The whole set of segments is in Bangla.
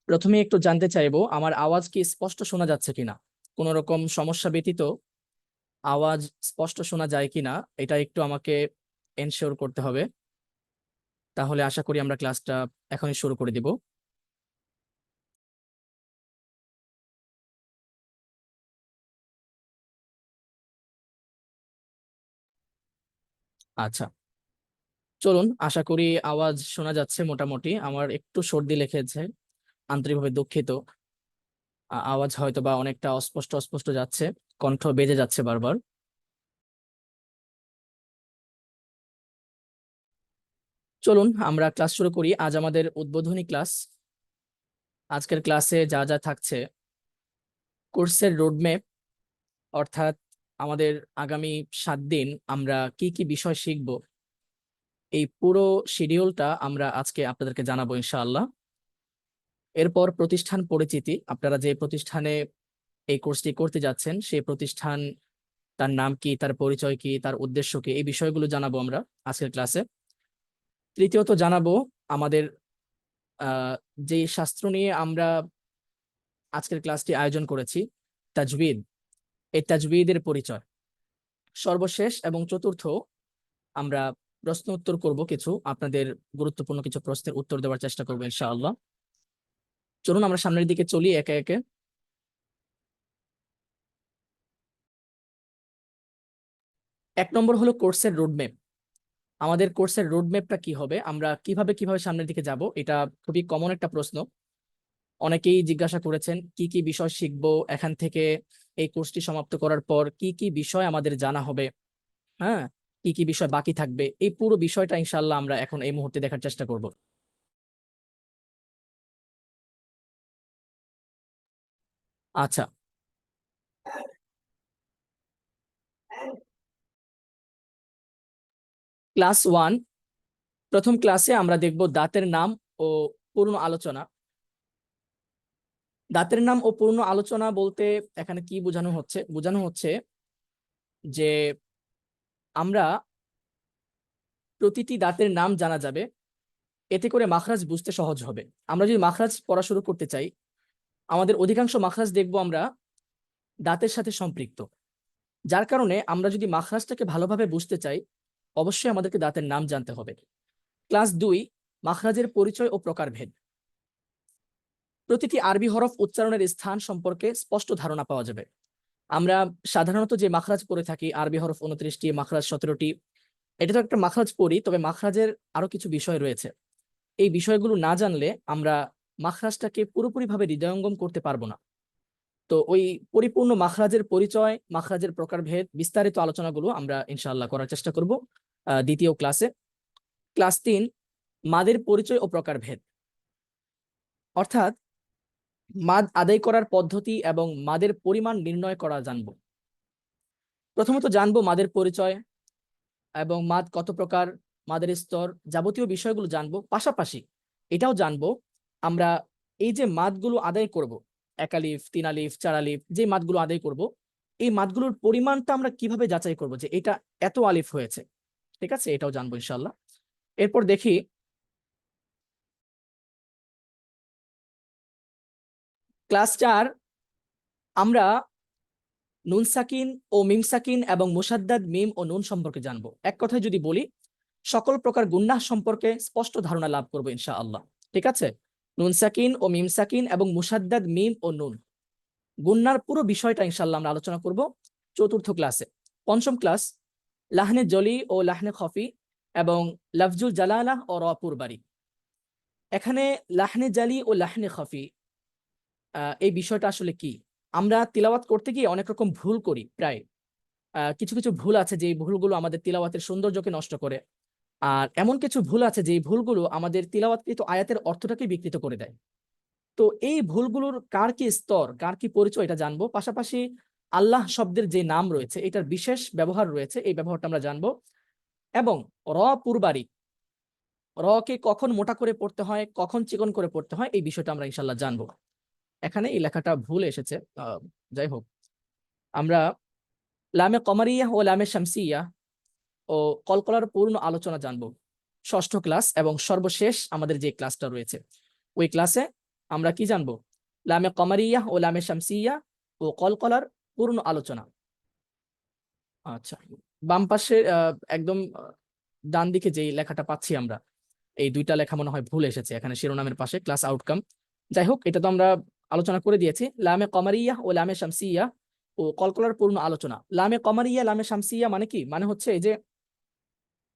প্রথমে একটু জানতে চাইবো আমার আওয়াজ কি স্পষ্ট শোনা যাচ্ছে কিনা। কোনো রকম সমস্যা ব্যতীত আওয়াজ স্পষ্ট শোনা যায় কিনা এটা একটু আমাকে এনশিওর করতে হবে। তাহলে আশা করি আমরা ক্লাসটা এখনই শুরু করে দিব। আচ্ছা, চলুন, আশা করি আওয়াজ শোনা যাচ্ছে মোটামুটি। আমার একটু সর্দি লেগেছে, আন্তরিকভাবে দুঃখিত। আওয়াজ হয়তো বা অনেকটা অস্পষ্ট অস্পষ্ট যাচ্ছে, কণ্ঠ বেজে যাচ্ছে বারবার। চলুন আমরা ক্লাস শুরু করি। আজ আমাদের উদ্বোধনী ক্লাস। আজকের ক্লাসে যা যা থাকছে: কোর্সের রোডম্যাপ, অর্থাৎ আমাদের আগামী 7 দিন আমরা কি কি বিষয় শিখব, এই পুরো শিডিউলটা আমরা আজকে আপনাদেরকে জানাবো ইনশাআল্লাহ। এরপর প্রতিষ্ঠান পরিচিতি, আপনারা যে প্রতিষ্ঠানে এই কোর্সটি করতে যাচ্ছেন সেই প্রতিষ্ঠান, তার নাম কি, তার পরিচয় কি, তার উদ্দেশ্য কি, এই বিষয়গুলো জানাবো আমরা আজকের ক্লাসে। তৃতীয়ত জানাবো আমাদের আহ যে শাস্ত্র নিয়ে আমরা আজকের ক্লাসটি আয়োজন করেছি, তাজবিদ, এই তাজবিদের পরিচয়। সর্বশেষ এবং চতুর্থ আমরা প্রশ্ন উত্তর করব, কিছু আপনাদের গুরুত্বপূর্ণ কিছু প্রশ্নের উত্তর দেওয়ার চেষ্টা করবো ইনশাআল্লাহ। চলুন আমরা সামনের দিকে চলি একে একে। এক নম্বর হলো কোর্সের রোডম্যাপ। আমাদের কোর্সের রোডম্যাপটা কি হবে, আমরা কিভাবে কিভাবে সামনের দিকে যাব, এটা খুবই কমন একটা প্রশ্ন। অনেকেই জিজ্ঞাসা করেছেন কি কি বিষয় শিখবো এখান থেকে, এই কোর্সটি সমাপ্ত করার পর কি কি বিষয় আমাদের জানা হবে, হ্যাঁ, কি কি বিষয় বাকি থাকবে, এই পুরো বিষয়টা ইনশাআল্লাহ আমরা এখন এই মুহূর্তে দেখার চেষ্টা করব। আচ্ছা, ক্লাস 1, প্রথম ক্লাসে আমরা দেখব দাঁতের নাম ও পূর্ণ আলোচনা। দাঁতের নাম ও পূর্ণ আলোচনা বলতে এখানে কি বোঝানো হচ্ছে? বোঝানো হচ্ছে যে আমরা প্রতিটি দাঁতের নাম জানা যাবে, এতে করে মাখরাজ বুঝতে সহজ হবে। আমরা যদি মাখরাজ পড়া শুরু করতে চাই, আমাদের অধিকাংশ মাখরাজ দেখব আমরা দাঁতের সাথে সম্পৃক্ত। যার কারণে আমরা যদি মাখরাজটাকে ভালোভাবে বুঝতে চাই, অবশ্যই আমাদেরকে দাঁতের নাম জানতে হবে। ক্লাস 2, মাখরাজের পরিচয় ও প্রকারভেদ। প্রতিটি আরবি হরফ উচ্চারণের স্থান সম্পর্কে স্পষ্ট ধারণা পাওয়া যাবে। আমরা সাধারণত যে মাখরাজ পড়ে থাকি, আরবি হরফ 29টি, মাখরাজ 17টি, এটা তো একটা মাখরাজ পড়ি, তবে মাখরাজের আরো কিছু বিষয় রয়েছে। এই বিষয়গুলো না জানলে আমরা মাখরাজটাকে পুরোপুরিভাবে হৃদয়ঙ্গম করতে পারবো না। তো ওই পরিপূর্ণ মাখরাজের পরিচয়, মাখরাজের প্রকারভেদ, বিস্তারিত আলোচনাগুলো আমরা ইনশাআল্লাহ করার চেষ্টা করব দ্বিতীয় ক্লাসে। ক্লাস 3, মাদের পরিচয় ও প্রকারভেদ, অর্থাৎ মাদ আদায় করার পদ্ধতি এবং মাদের পরিমাণ নির্ণয় করা জানবো। প্রথমত জানবো মাদের পরিচয় এবং মাদ কত প্রকার, মাদের স্তর, যাবতীয় বিষয়গুলো জানবো। পাশাপাশি এটাও জানবো আমরা এই যে মাদগুলো আদায় করব, একালিফ, তিনালিফ, চারালিফ, যে মাদগুলো আদায় করব, এই মাদগুলোর পরিমাণটা আমরা কিভাবে যাচাই করব যে এটা এত আলিফ হয়েছে। ঠিক আছে, এটাও জানবো ইনশাল্লাহ। এরপর দেখি ক্লাস 4, আমরা নুন সাকিন ও মিম সাকিন এবং মুসাদ্দাদ মিম ও নুন সম্পর্কে জানবো। এক কথায় যদি বলি, সকল প্রকার গুন্নাহ সম্পর্কে স্পষ্ট ধারণা লাভ করবো ইনশাআল্লাহ। ঠিক আছে, নুন সাকিন ও মিম সাকিন এবং মুসাদ্দাদ মিম ও নুন, গুন্নার পুরো বিষয়টা ইনশাআল্লাহ আমরা আলোচনা করব চতুর্থ ক্লাসে। পঞ্চম ক্লাস, লাহনে জলি ও লাহনে খফি এবং লফজুল জালালাহ ও রপুর বাড়ি। এখানে লাহনে জালি ও লাহনে খফি, এই বিষয়টা আসলে কি? আমরা তিলাওয়াত করতে গিয়ে অনেক রকম ভুল করি প্রায়। কিছু কিছু ভুল আছে যে ভুলগুলো আমাদের তিলাওয়াতের সৌন্দর্যকে নষ্ট করে, আর এমন কিছু ভুল আছে যে ভুলগুলো আমাদের তিলাওয়াতকৃত আয়াতের অর্থটাকে বিকৃত করে দেয়। তো এই ভুলগুলোর কার কি স্তর, কার কি পরিচয়, এটা জানবো। পাশাপাশি আল্লাহ শব্দের যে নাম রয়েছে, এটার বিশেষ ব্যবহার রয়েছে, এই ব্যবহারটা আমরা জানবো। এবং র পুরবারি, র কে কখন মোটা করে পড়তে হয়, কখন চিকন করে পড়তে হয়, এই বিষয়টা আমরা ইনশাল্লাহ জানবো। এখানে এই লেখাটা ভুল এসেছে, যাই হোক। আমরা লামে কমারিয়া ও লামে শামসিয়া ও কলকলার পূর্ণ আলোচনা জানবো ষষ্ঠ ক্লাস এবং সর্বশেষ আমাদের যে ক্লাসটা রয়েছে, ওই ক্লাসে আমরা কি জানবো? লামে কমারিয়া ও লামে শামসিয়া ও কলকলার পূর্ণ আলোচনা। আচ্ছা, বাম পাশে একদম ডান দিকে যেই লেখাটা পাচ্ছি আমরা, এই দুইটা লেখা মনে হয় ভুল এসেছে এখানে শিরোনামের পাশে, ক্লাস আউটকাম। যাই হোক, এটা তো আমরা আলোচনা করে দিয়েছি। লামে কমারিয়া ও লামে শামসিয়া ও কলকলার পূর্ণ আলোচনা। লামে কমারিয়া লামে শামসিয়া মানে কি? মানে হচ্ছে এই যে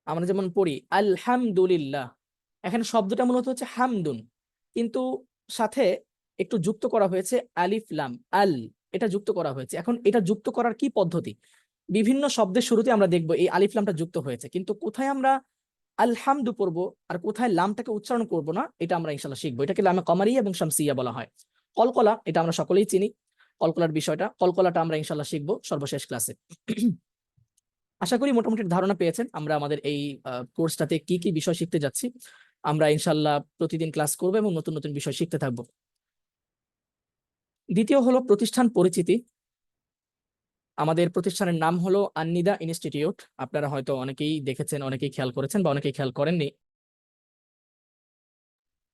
আমরা যেমন পড়ি আলহামদুলিল্লাহ, এখানে শব্দটা মূলত হচ্ছে হামদুন, কিন্তু সাথে একটু যুক্ত করা হয়েছে আলিফ লাম আল, এটা যুক্ত করা হয়েছে। এখন এটা যুক্ত করার কি পদ্ধতি? বিভিন্ন শব্দের শুরুতে আমরা দেখবো এই আলিফ লামটা যুক্ত হয়েছে, কিন্তু কোথায় আমরা আলহামদু পড়বো আর কোথায় লামটাকে উচ্চারণ করব না, এটা আমরা ইনশাল্লাহ শিখবো। এটাকে লামে কমারিয়া এবং শামসিয়া বলা হয়। কলকলা, এটা আমরা সকলেই চিনি, কলকলার বিষয়টা, কলকলাটা আমরা ইনশাল্লাহ শিখবো সর্বশেষ ক্লাসে। আশা করি মোটামুটি ধারণা পেয়েছেন আমরা আমাদের এই কোর্সটাতে কি কি বিষয় শিখতে যাচ্ছি। আমরা ইনশাল্লাহ প্রতিদিন ক্লাস করবো এবং নতুন নতুন বিষয় শিখতে থাকবো। দ্বিতীয় হলো প্রতিষ্ঠান পরিচিতি। আমাদের প্রতিষ্ঠানের নাম হলো আন-নিদা ইনস্টিটিউট। আপনারা হয়তো অনেকেই দেখেছেন, অনেকেই খেয়াল করেছেন বা অনেকেই খেয়াল করেননি।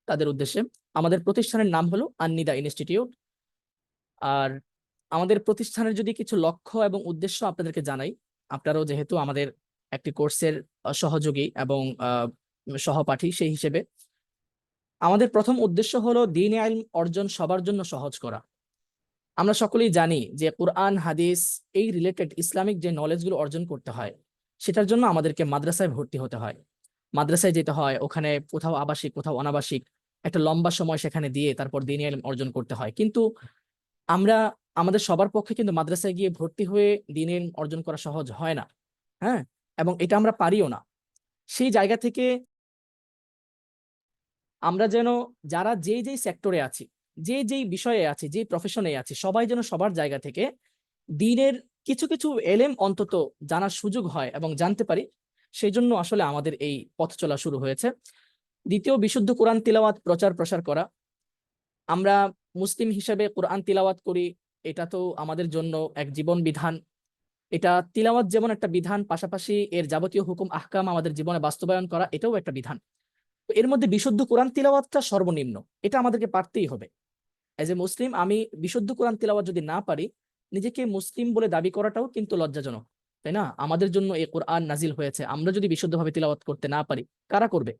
তাদের উদ্দেশ্যে, আমাদের প্রতিষ্ঠানের নাম হলো আন-নিদা ইনস্টিটিউট। আর আমাদের প্রতিষ্ঠানের যদি কিছু লক্ষ্য এবং উদ্দেশ্য আপনাদেরকে জানাই, আপনারাও যেহেতু আমাদের একটি কোর্সের সহযোগী এবং সহপাঠী, সেই হিসেবে আমাদের প্রথম উদ্দেশ্য হলো দ্বীনে ইলম অর্জন সবার জন্য সহজ করা। আমরা সকলেই জানি যে কুরআন হাদিস এই রিলেটেড ইসলামিক যে নলেজগুলো অর্জন করতে হয়, সেটার জন্য আমাদেরকে মাদ্রাসায় ভর্তি হতে হয়, মাদ্রাসায় যেতে হয়, ওখানে কোথাও আবাসিক কোথাও অনাবাসিক একটা লম্বা সময় সেখানে দিয়ে তারপর দ্বীনে ইলম অর্জন করতে হয়। কিন্তু আমরা, আমাদের সবার পক্ষে কিন্তু মাদ্রাসায় গিয়ে ভর্তি হয়ে দ্বীনে ইলম অর্জন করা সহজ হয় না। হ্যাঁ, এবং এটা আমরা পারিও না। সেই জায়গা থেকে আমরা যেন যারা যেই যেই সেক্টরে আছি, যে যেই বিষয়ে আছি, যে প্রফেশনে আছি, সবাই যেন সবার জায়গা থেকে দ্বীনের কিছু কিছু এলেম অন্তত জানার সুযোগ হয় এবং জানতে পারি, সেই জন্য আসলে আমাদের এই পথ চলা শুরু হয়েছে। দ্বিতীয়, বিশুদ্ধ কোরআন তিলাওয়াত প্রচার প্রসার করা। আমরা মুসলিম হিসেবে কোরআন তিলাওয়াত করি, এটা তো আমাদের জন্য এক জীবন বিধান। এটা তিলাওয়াত যেমন একটা বিধান, পাশাপাশি এর যাবতীয় হুকুম আহকাম আমাদের জীবনে বাস্তবায়ন করা, এটাও একটা বিধান। তো এর মধ্যে বিশুদ্ধ কোরআন তিলাওয়াতটা সর্বনিম্ন, এটা আমাদেরকে পারতেই হবে। এজ এ মুসলিম আমি বিশুদ্ধ কোরআন তিলাওয়াত যদি না পারি, নিজেকে মুসলিম বলে দাবি করাটাও কিন্তু লজ্জাজনক, তাই না? আমাদের জন্য এই কোরআন নাজিল হয়েছে, আমরা যদি বিশুদ্ধভাবে তিলাওয়াত করতে না পারি, কারা করবে?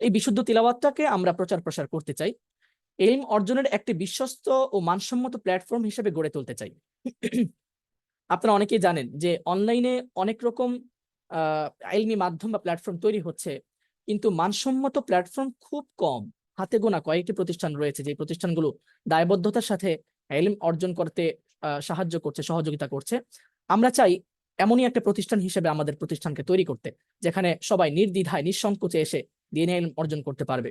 এই বিশুদ্ধ তিলাওয়াতটাকে আমরা প্রচার প্রসার করতে চাই, ইলম অর্জনের একটি বিশ্বস্ত ও মানসম্মত প্ল্যাটফর্ম হিসেবে গড়ে তুলতে চাই। আপনারা অনেকেই জানেন যে অনলাইনে অনেক রকম ইলমি মাধ্যম বা প্ল্যাটফর্ম তৈরি হচ্ছে, কিন্তু মানসম্মত প্ল্যাটফর্ম খুব কম। হাতে গোনা কয়েকটি প্রতিষ্ঠান রয়েছে, যে প্রতিষ্ঠানগুলো দায়বদ্ধতার সাথে ইলম অর্জন করতে সাহায্য করছে, সহযোগিতা করছে। আমরা চাই এমনই একটা প্রতিষ্ঠান হিসেবে আমাদের প্রতিষ্ঠানকে তৈরি করতে, যেখানে সবাই নির্দ্বিধায় নিঃসংকোচে এসে দ্বীনে ইলম অর্জন করতে পারবে।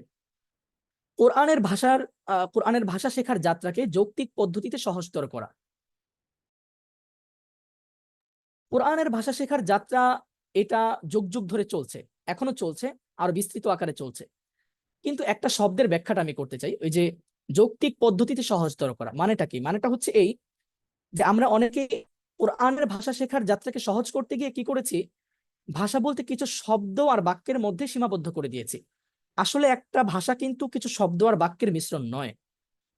কোরআনের ভাষা শেখার যাত্রাকে যৌক্তিক পদ্ধতিতে সহজতর করা। কোরআনের ভাষা শেখার যাত্রা, এটা যুগ যুগ ধরে চলছে, এখনো চলছে, আর বিস্তৃত আকারে চলছে। কিন্তু একটা শব্দের ব্যাখ্যাটা আমি করতে চাই, ওই যে যৌক্তিক পদ্ধতিতে সহজতর করা মানেটা কি? মানেটা হচ্ছে এই যে আমরা অনেকে কোরআনের ভাষা শেখার যাত্রাকে সহজ করতে গিয়ে কি করেছি, ভাষা বলতে কিছু শব্দ আর বাক্যের মধ্যে সীমাবদ্ধ করে দিয়েছি। আসলে একটা ভাষা কিন্তু কিছু শব্দ আর বাক্যের মিশ্রণ নয়,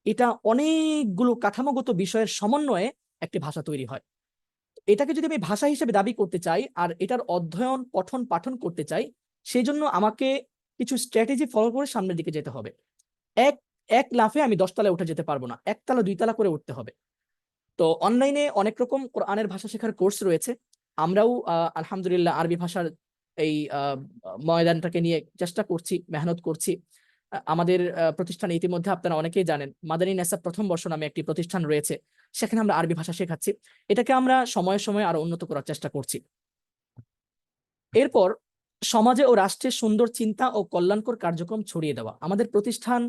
এটা অনেকগুলো কাঠামোগত বিষয়ের সমন্বয়ে একটি ভাষা তৈরি হয়। এটাকে যদি আমি ভাষা হিসেবে দাবি করতে চাই আর এটার অধ্যয়ন পঠন পাঠন করতে চাই, সেই জন্য আমাকে কিছু স্ট্র্যাটেজি ফলো করে সামনের দিকে যেতে হবে। এক এক লাফে আমি 10 তলায় উঠে যেতে পারবো না, একতলা 2 তলা করে উঠতে হবে। তো অনলাইনে অনেক রকম কোরআনের ভাষা শেখার কোর্স রয়েছে। আমরাও আলহামদুলিল্লাহ আরবি ভাষার এই ময়দানটাকে নিয়ে চেষ্টা করছি, মেহনত করছি। আমাদের প্রতিষ্ঠানে ইতিমধ্যে আপনারা অনেকেই জানেন, মাদানী নেসাব প্রথম বর্ষ নামে একটি প্রতিষ্ঠান রয়েছে, সেখানে আমরা আরবি ভাষা শেখাচ্ছি। এটাকে আমরা সময়ে সময়ে আরো উন্নত করার চেষ্টা করছি। এরপর সমাজে ও রাষ্ট্রে সুন্দর চিন্তা ও কল্যাণকর কার্যক্রম ছড়িয়ে দেওয়া। আমাদের প্রতিষ্ঠান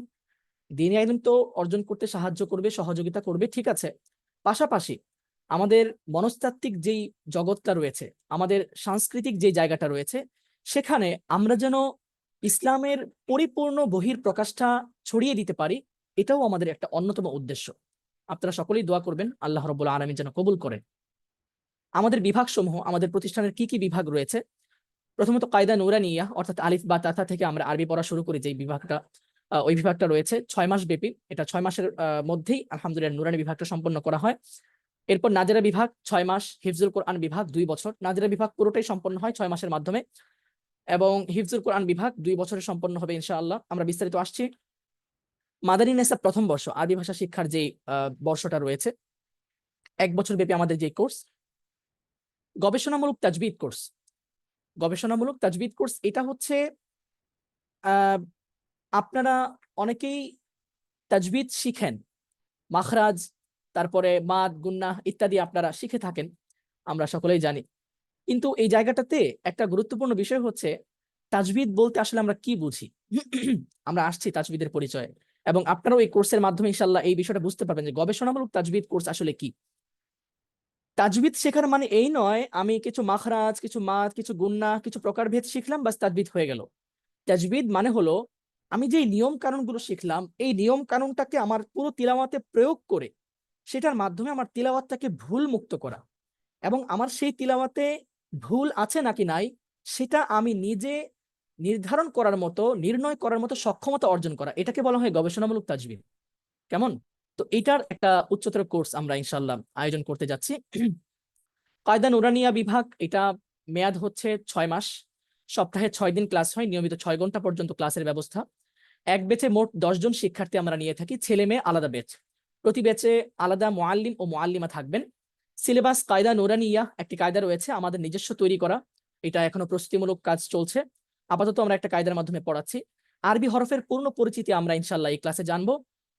দ্বীনি ইলম তো অর্জন করতে সাহায্য করবে, সহযোগিতা করবে, ঠিক আছে, পাশাপাশি আমাদের মনস্তাত্ত্বিক যেই জগৎটা রয়েছে, আমাদের সাংস্কৃতিক যে জায়গাটা রয়েছে, সেখানে আমরা যেন ইসলামের পরিপূর্ণ বহির প্রকাশটা ছড়িয়ে দিতে পারি, এটাও আমাদের একটা অন্যতম উদ্দেশ্য। আপনারা সকলেই দোয়া করবেন আল্লাহ রাব্বুল আলামিন যেন কবুল করেন। আমাদের বিভাগসমূহ, আমাদের প্রতিষ্ঠানের কি কি বিভাগ রয়েছে? প্রথমত কায়দা নুরানিয়া, অর্থাৎ আলিফ বা তাথা থেকে আমরা আরবি পড়া শুরু করি, যেই বিভাগটা। ওই বিভাগটা রয়েছে 6 মাস ব্যাপী। এটা 6 মাসের মধ্যেই আলহামদুলিল্লাহ নুরানি বিভাগটা সম্পন্ন করা হয়। এরপর নাজেরা বিভাগ 6 মাস, হিফজুল কোরআন বিভাগ 2 বছর। নাজেরা বিভাগ পুরোটাই সম্পন্ন হয় 6 মাসের মাধ্যমে, এবং হিফজুল কোরআন বিভাগ 2 বছরে সম্পন্ন হবে ইনশাআল্লাহ। আমরা বিস্তারিত আসছি। মাদানী নেসাব প্রথম বর্ষ আরবি ভাষা শিক্ষার যে বর্ষটা রয়েছে, 1 বছর ব্যাপী আমাদের যে কোর্স, গবেষণামূলক তাজবিদ কোর্স। গবেষণামূলক তাজবিদ কোর্স এটা হচ্ছে আপনারা অনেকেই তাজবিদ শিখেন, মাখরাজ, তারপরে মাদ, গুন্নাহ ইত্যাদি আপনারা শিখে থাকেন, আমরা সকলেই জানি। কিন্তু এই জায়গাটাতে একটা গুরুত্বপূর্ণ বিষয় হচ্ছে তাজবিদ বলতে আসলে আমরা কি বুঝি। আমরা আসছি তাজবিদের পরিচয়ে, এবং আপনারাও এই কোর্সের মাধ্যমে ইনশাআল্লাহ এই বিষয়টা বুঝতে পারবেন যে গবেষণামূলক তাজবিদ কোর্স আসলে কি। তাজবিদ শেখার মানে এই নয় আমি কিছু মাখরাজ, কিছু মাদ, কিছু গুন্নাহ, কিছু প্রকারভেদ শিখলাম বাস তাজবিদ হয়ে গেল। তাজবিদ মানে হলো আমি যে নিয়ম কানুনগুলো শিখলাম, এই নিয়ম কানুনটাকে আমার পুরো তিলাওয়াতে প্রয়োগ করে সেটার মাধ্যমে আমার তিলাওয়াতটাকে ভুল মুক্ত করা, এবং আমার সেই তিলাওয়াতে ভুল আছে নাকি নাই সেটা আমি নিজে নির্ধারণ করার মতো, নির্ণয় করার মতো সক্ষমতা অর্জন করা, এটাকে বলা হয় গবেষণামূলক তাজবিদ। কেমন? তো এটার একটা উচ্চতর কোর্স আমরা ইনশাআল্লাহ আয়োজন করতে যাচ্ছি। কায়দা নুরানিয়া বিভাগ, এটা মেয়াদ হচ্ছে 6 মাস, সপ্তাহে 6 দিন ক্লাস হয়, নিয়মিত 6 ঘন্টা পর্যন্ত ক্লাসের ব্যবস্থা। এক ব্যাচে মোট 10 জন শিক্ষার্থী আমরা নিয়ে থাকি, ছেলে মেয়ে আলাদা ব্যাচ। প্রতি ব্যাচে আলাদা মুআল্লিম ও মুআল্লিমা থাকবেন। সিলেবাস কায়দা নুরানিয়া একটি কায়দা রয়েছে আমাদের নিজস্ব তৈরি করা, এটা এখনো প্রস্তুতিমূলক কাজ চলছে। আপাতত আমরা একটা কায়দার মাধ্যমে পড়াচ্ছি। আরবি হরফের পূর্ণ পরিচিতি আমরা ইনশাআল্লাহ এই ক্লাসে জানবো।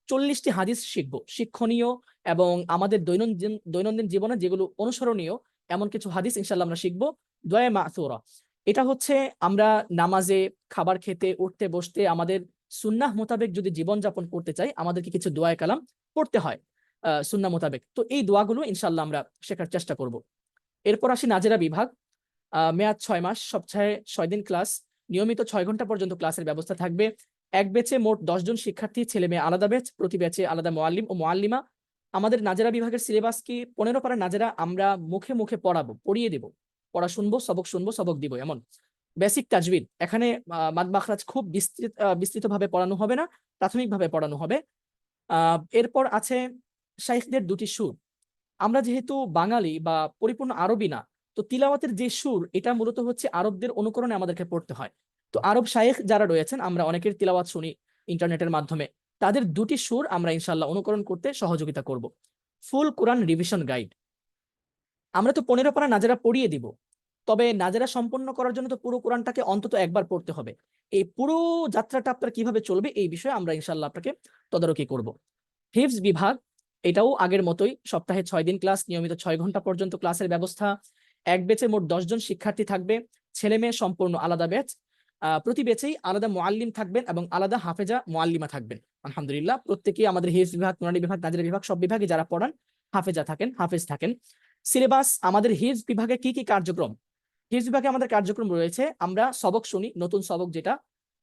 40টি হাদিস শিখবো, শিক্ষণীয় এবং আমাদের দৈনন্দিন জীবনে যেগুলো অনুসরণীয় এমন কিছু হাদিস ইনশাআল্লাহ আমরা শিখবো। দোয়া মাসুরা, এটা হচ্ছে আমরা নামাজে, খাবার খেতে, উঠতে বসতে আমাদের সুন্নাহ মোতাবেক যদি জীবন যাপন করতে চাই আমাদেরকে কিছু দোয়া কালাম পড়তে হয় সুন্নাহ মোতাবেক। তো এই দোয়াগুলো ইনশাআল্লাহ আমরা শেখার চেষ্টা করব। এরপর আসি নাজেরা বিভাগ, মেয়াদ 6 মাস, সপ্তাহে 6 দিন ক্লাস, নিয়মিত 6 ঘন্টা পর্যন্ত ক্লাসের ব্যবস্থা থাকবে। এক ব্যাচে মোট 10 জন শিক্ষার্থী, ছেলে মেয়ে আলাদা ব্যাচ, প্রতি ব্যাচে আলাদা মুআল্লিম ও মুআল্লিমা। আমাদের নাজেরা বিভাগের সিলেবাস কি 15 পারা নাজেরা আমরা মুখে মুখে পড়িয়ে দেব, পড়া শুনবো, সবক দিব, এমন বেসিক তাজবিদ। এখানে মাদ মাখরাজ খুব বিস্তৃতভাবে পড়ানো হবে না, প্রাথমিকভাবে পড়ানো হবে। এরপর আছে শাইখদের দুটি সুর। আমরা যেহেতু বাঙালি বা পরিপূর্ণ আরবি না, তো তিলাওয়াতের যে সুর এটা মূলত হচ্ছে আরবদের অনুকরণে আমাদেরকে পড়তে হয়। তো আরব শাইখ যারা রয়েছেন আমরা অনেকের তিলাওয়াত শুনি ইন্টারনেটের মাধ্যমে, তাদের দুটি সুর আমরা ইনশাল্লাহ অনুকরণ করতে সহযোগিতা করব। ফুল কোরআন রিভিশন গাইড, আমরা তো 15 পারা নাজেরা পড়িয়ে দিব, তবে নাজেরা সম্পন্ন করার জন্য তো পুরো কোরআনটাকে অন্তত একবার পড়তে হবে। এই পুরো যাত্রাটা আপনার কিভাবে চলবে এই বিষয়ে আমরা ইনশাল্লাহ আপনাকে তদারকি করব। হিফজ বিভাগ, এটাও আগের মতোই, সপ্তাহে 6 দিন ক্লাস, নিয়মিত 6 ঘন্টা পর্যন্ত ক্লাসের ব্যবস্থা। এক ব্যাচে মোট 10 জন শিক্ষার্থী থাকবে, ছেলে মেয়ে সম্পূর্ণ আলাদা ব্যাচ। প্রতি ব্যাচেই আলাদা মুআল্লিম থাকবেন এবং আলাদা হাফেজা মুআল্লিমা থাকবেন। আলহামদুলিল্লাহ প্রত্যেকেই আমাদের হিফজ বিভাগ, নুরানি বিভাগ, নাজেরা বিভাগ সব বিভাগে যারা পড়ান হাফেজা থাকেন, হাফেজ থাকেন। সিলেবাস আমাদের হিফজ বিভাগে কি কি কার্যক্রম, হিফজ বিভাগে আমাদের কার্যক্রম রয়েছে, আমরা সবক শুনি, নতুন সবক যেটা,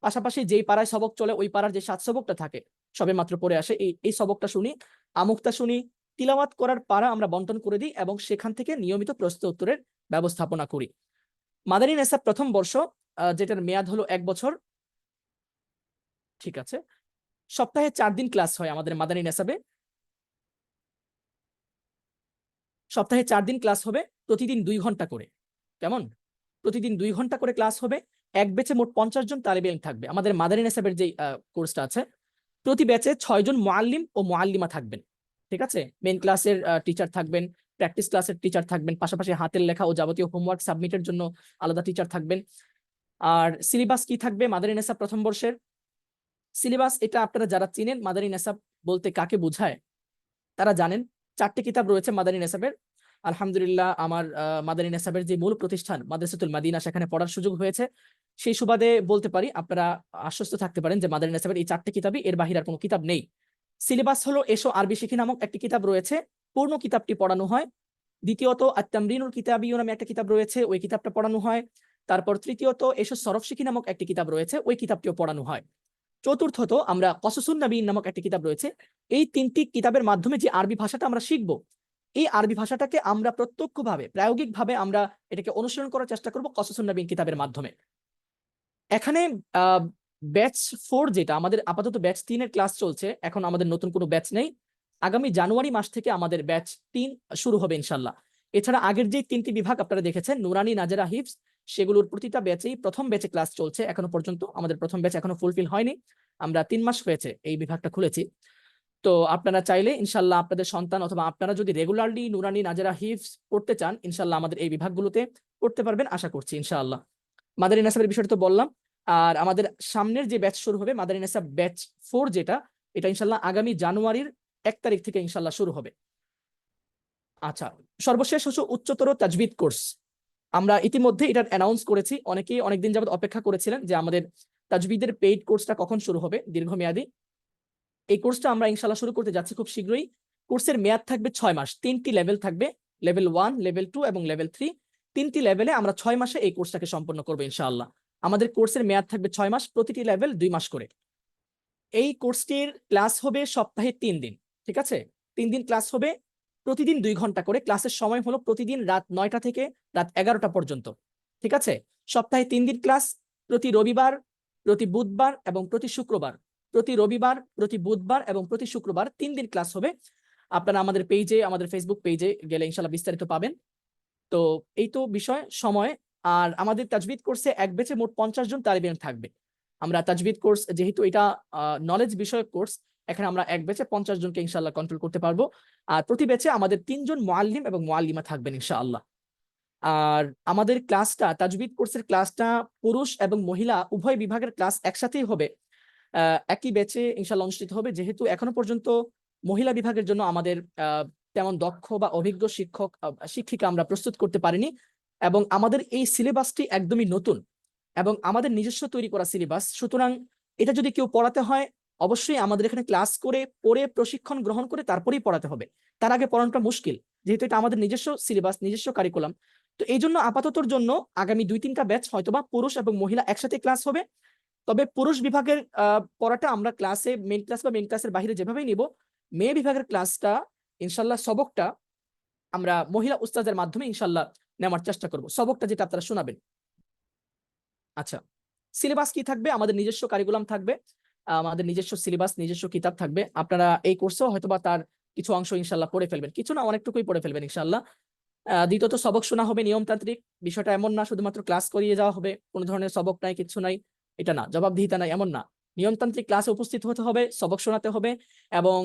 পাশাপাশি যেই পাড়ায় সবক চলে ওই পাড়ার যে 7 সবকটা থাকে সবে মাত্র পড়ে আসে এই সবকটা শুনি, আমুকটা শুনি, তিলাওয়াত করার পাড়া আমরা বন্টন করে দিই এবং সেখান থেকে নিয়মিত প্রশ্ন উত্তরের ব্যবস্থাপনা করি। মাদানী নেসাব প্রথম বর্ষ, যেটার মেয়াদ হলো 1 বছর, ঠিক আছে, সপ্তাহে 4 দিন ক্লাস হয় আমাদের মাদানী নেসাবে। সপ্তাহে 4 দিন ক্লাস হবে, প্রতিদিন 2 ঘন্টা করে। কেমন? প্রতিদিন 2 ঘন্টা করে ক্লাস হবে। এক ব্যাচে মোট 50 জন তালিবে ইলম থাকবে। আমাদের মাদানী নেসাবের যে কোর্সটা আছে, প্রতি ব্যাচে 6 জন মুআল্লিম ও মুআল্লিমা থাকবেন। ঠিক আছে, মেইন ক্লাসের টিচার থাকবেন, প্র্যাকটিস ক্লাসের টিচার থাকবেন, পাশাপাশি হাতের লেখা ও যাবতীয় হোমওয়ার্ক সাবমিটের জন্য আলাদা টিচার থাকবেন। আর সিলেবাস কি থাকবে মাদানী নেসাব প্রথম বর্ষের সিলেবাস, এটা আপনারা যারা চিনেন মাদানী নেসাব বলতে কাকে বোঝায় তারা জানেন। 4টি কিতাব রয়েছে মাদানী নেসাবের। আলহামদুলিল্লাহ আমার মাদানী নেসাবের যে মূল প্রতিষ্ঠান মাদ্রাসাতুল মাদিনা, সেখানে পড়ার সুযোগ হয়েছে। সেই সুবাদে বলতে পারি আপনারা আশ্বস্ত থাকতে পারেন যে মাদানী নেসাবের এই 4টি কিতাবই, এর বাহিরে আর কোনো কিতাব নেই। সিলেবাস হলো এসো আরবি শিখি নামক একটি কিতাব রয়েছে, পূর্ণ কিতাবটি পড়ানো হয়। দ্বিতীয়ত আত-তামরিনুল কিতাবিয়্যুন নামে একটা কিতাব রয়েছে, ওই কিতাবটা পড়ানো হয়। তারপর তৃতীয়ত এসো সরফ শিখি নামক একটি কিতাব রয়েছে, ওই কিতাবটিও পড়ানো হয়। চতুর্থত আমরা কসসুন নবীন নামক একটি কিতাব রয়েছে। এই 3টি কিতাবের মাধ্যমে যে আরবি ভাষাটা আমরা শিখবো, এই আরবি ভাষাটাকে আমরা প্রত্যক্ষভাবে, প্রায়োগিকভাবে আমরা এটাকে অনুসরণ করার চেষ্টা করব কসসুন নবীন কিতাবের মাধ্যমে। এখানে ব্যাচ 4 যেটা আমাদের আপাতত ব্যাচ 3-এর ক্লাস চলছে, এখন আমাদের নতুন কোনো ব্যাচ নেই। আগামী জানুয়ারি মাস থেকে আমাদের ব্যাচ 3 শুরু হবে ইনশাল্লাহ। এছাড়া আগের যে 3টি বিভাগ আপনারা দেখেছেন, নুরানি, নাজেরা, হিফজ, সেগুলোর প্রতিটা ব্যাচেই প্রথম ব্যাচে ক্লাস চলছে এখনো পর্যন্ত। আমাদের প্রথম ব্যাচ এখনো ফুলফিল হয়নি, আমরা 3 মাস হয়েছে এই বিভাগটা খুলেছি। তো আপনারা চাইলে ইনশাল্লাহ আপনাদের সন্তান অথবা আপনারা যদি রেগুলারলি নুরানি, নাজেরা, হিফজ পড়তে চান, ইনশাল্লাহ আমাদের এই বিভাগগুলোতে পড়তে পারবেন আশা করছি ইনশাআল্লাহ। মাদানী নেসাবের বিষয়টা তো বললাম। আর আমাদের সামনের যে ব্যাচ শুরু হবে মাদানী নেসাব ব্যাচ 4 যেটা, এটা ইনশাল্লাহ আগামী জানুয়ারির 1 তারিখ থেকে ইনশাল্লাহ শুরু হবে। আচ্ছা, সর্বশেষ হচ্ছে উচ্চতর তাজবিদ কোর্স। আমরা ইতিমধ্যে এটার অ্যানাউন্স করেছি, অনেকেই অনেকদিন যাবত অপেক্ষা করেছিলেন যে আমাদের তাজবিদের পেইড কোর্সটা কখন শুরু হবে দীর্ঘমেয়াদী। এই কোর্সটা আমরা ইনশাল্লাহ শুরু করতে যাচ্ছি খুব শীঘ্রই। কোর্সের মেয়াদ থাকবে 6 মাস, 3টি লেভেল থাকবে, লেভেল 1, লেভেল 2 এবং লেভেল 3। 3টি লেভেলে আমরা 6 মাসে এই কোর্সটাকে সম্পন্ন করবো ইনশাআল্লাহ। আমাদের কোর্সের মেয়াদ থাকবে 6 মাস, প্রতিটি লেভেল 2 মাস করে। এই কোর্সটির ক্লাস হবে সপ্তাহে 3 দিন, ঠিক আছে? 3 দিন ক্লাস হবে, প্রতিদিন 2 ঘন্টা করে। ক্লাসের সময় হলো প্রতিদিন রাত 9টা থেকে রাত 11টা পর্যন্ত, ঠিক আছে? সপ্তাহে 3 দিন ক্লাস, প্রতি রবিবার, প্রতি বুধবার এবং প্রতি শুক্রবার। প্রতি রবিবার, প্রতি বুধবার এবং প্রতি শুক্রবার 3 দিন ক্লাস হবে। আপনারা আমাদের পেজে, আমাদের ফেসবুক পেজে গেলে ইনশাল্লাহ বিস্তারিত পাবেন। তো এই তো বিষয়, সময়। আর আমাদের তাজবিদ কোর্সে এক ব্যাচে মোট 50 জন তালিব ইলম থাকবে। আমরা তাজবিদ কোর্স, যেহেতু এটা নলেজ বিষয়ক কোর্স, এখানে আমরা এক ব্যাচে 50 জনকে ইনশাআল্লাহ কন্ট্রোল করতে পারবো। আর প্রতি ব্যাচে আমাদের 3 জন মুআল্লিম এবং মুআল্লিমা থাকবেন ইনশাআল্লাহ। আর আমাদের ক্লাসটা, তাজবিদ কোর্সের ক্লাসটা পুরুষ এবং মহিলা উভয় বিভাগের ক্লাস একসাথেই হবে, একই ব্যাচে ইনশাআল্লাহ অনুষ্ঠিত হবে। যেহেতু এখনো পর্যন্ত মহিলা বিভাগের জন্য আমাদের তেমন দক্ষ বা অভিজ্ঞ শিক্ষক শিক্ষিকা আমরা প্রস্তুত করতে পারিনি, এবং আমাদের এই সিলেবাসটি একদমই নতুন এবং আমাদের নিজস্ব তৈরি করা সিলেবাস। সুতরাং এটা যদি কেউ পড়াতে হয়, অবশ্যই আমাদের এখানে ক্লাস করে পড়ে প্রশিক্ষণ গ্রহণ করে তারপরেই পড়াতে হবে। তার আগে পড়ানোটা মুশকিল, যেহেতু এটা আমাদের নিজস্ব সিলেবাস, নিজস্ব কারিকুলাম। তো এই জন্য আপাততর জন্য আগামী 2-3টা ব্যাচ হয়তোবা পুরুষ এবং মহিলা একসাথে ক্লাস হবে। তবে পুরুষ বিভাগের পড়াটা আমরা ক্লাসে, মেইন ক্লাস বা মেইন ক্লাসের বাইরে যেভাবেই নিব, মেয়ে বিভাগের ক্লাসটা ইনশাল্লাহ, সবকটা আমরা মহিলা উস্তাদের মাধ্যমে ইনশাল্লাহ নেওয়ার চেষ্টা করব, সবকটা যেটা আপনারা শোনাবেন। আচ্ছা, সিলেবাস কি থাকবে? আমাদের নিজস্ব কারিকুলাম থাকবে, আমাদের নিজস্ব সিলেবাস, নিজস্ব কিতাব থাকবে। আপনারা এই কোর্সেও হয়তোবা তার কিছু অংশ ইনশাল্লাহ পড়ে ফেলবেন, কিছু না অনেকটুকুই পড়ে ফেলবেন ইনশাল্লাহ। দ্বিতীয়ত সবক শোনা হবে নিয়মতান্ত্রিক। বিষয়টা এমন না শুধুমাত্র ক্লাস করিয়ে যাওয়া হবে, কোনো ধরনের সবক নাই, কিছু নাই, এটা না, জবাবদিহিতা নাই, এমন না। নিয়মতান্ত্রিক ক্লাসে উপস্থিত হতে হবে, সবক শোনাতে হবে এবং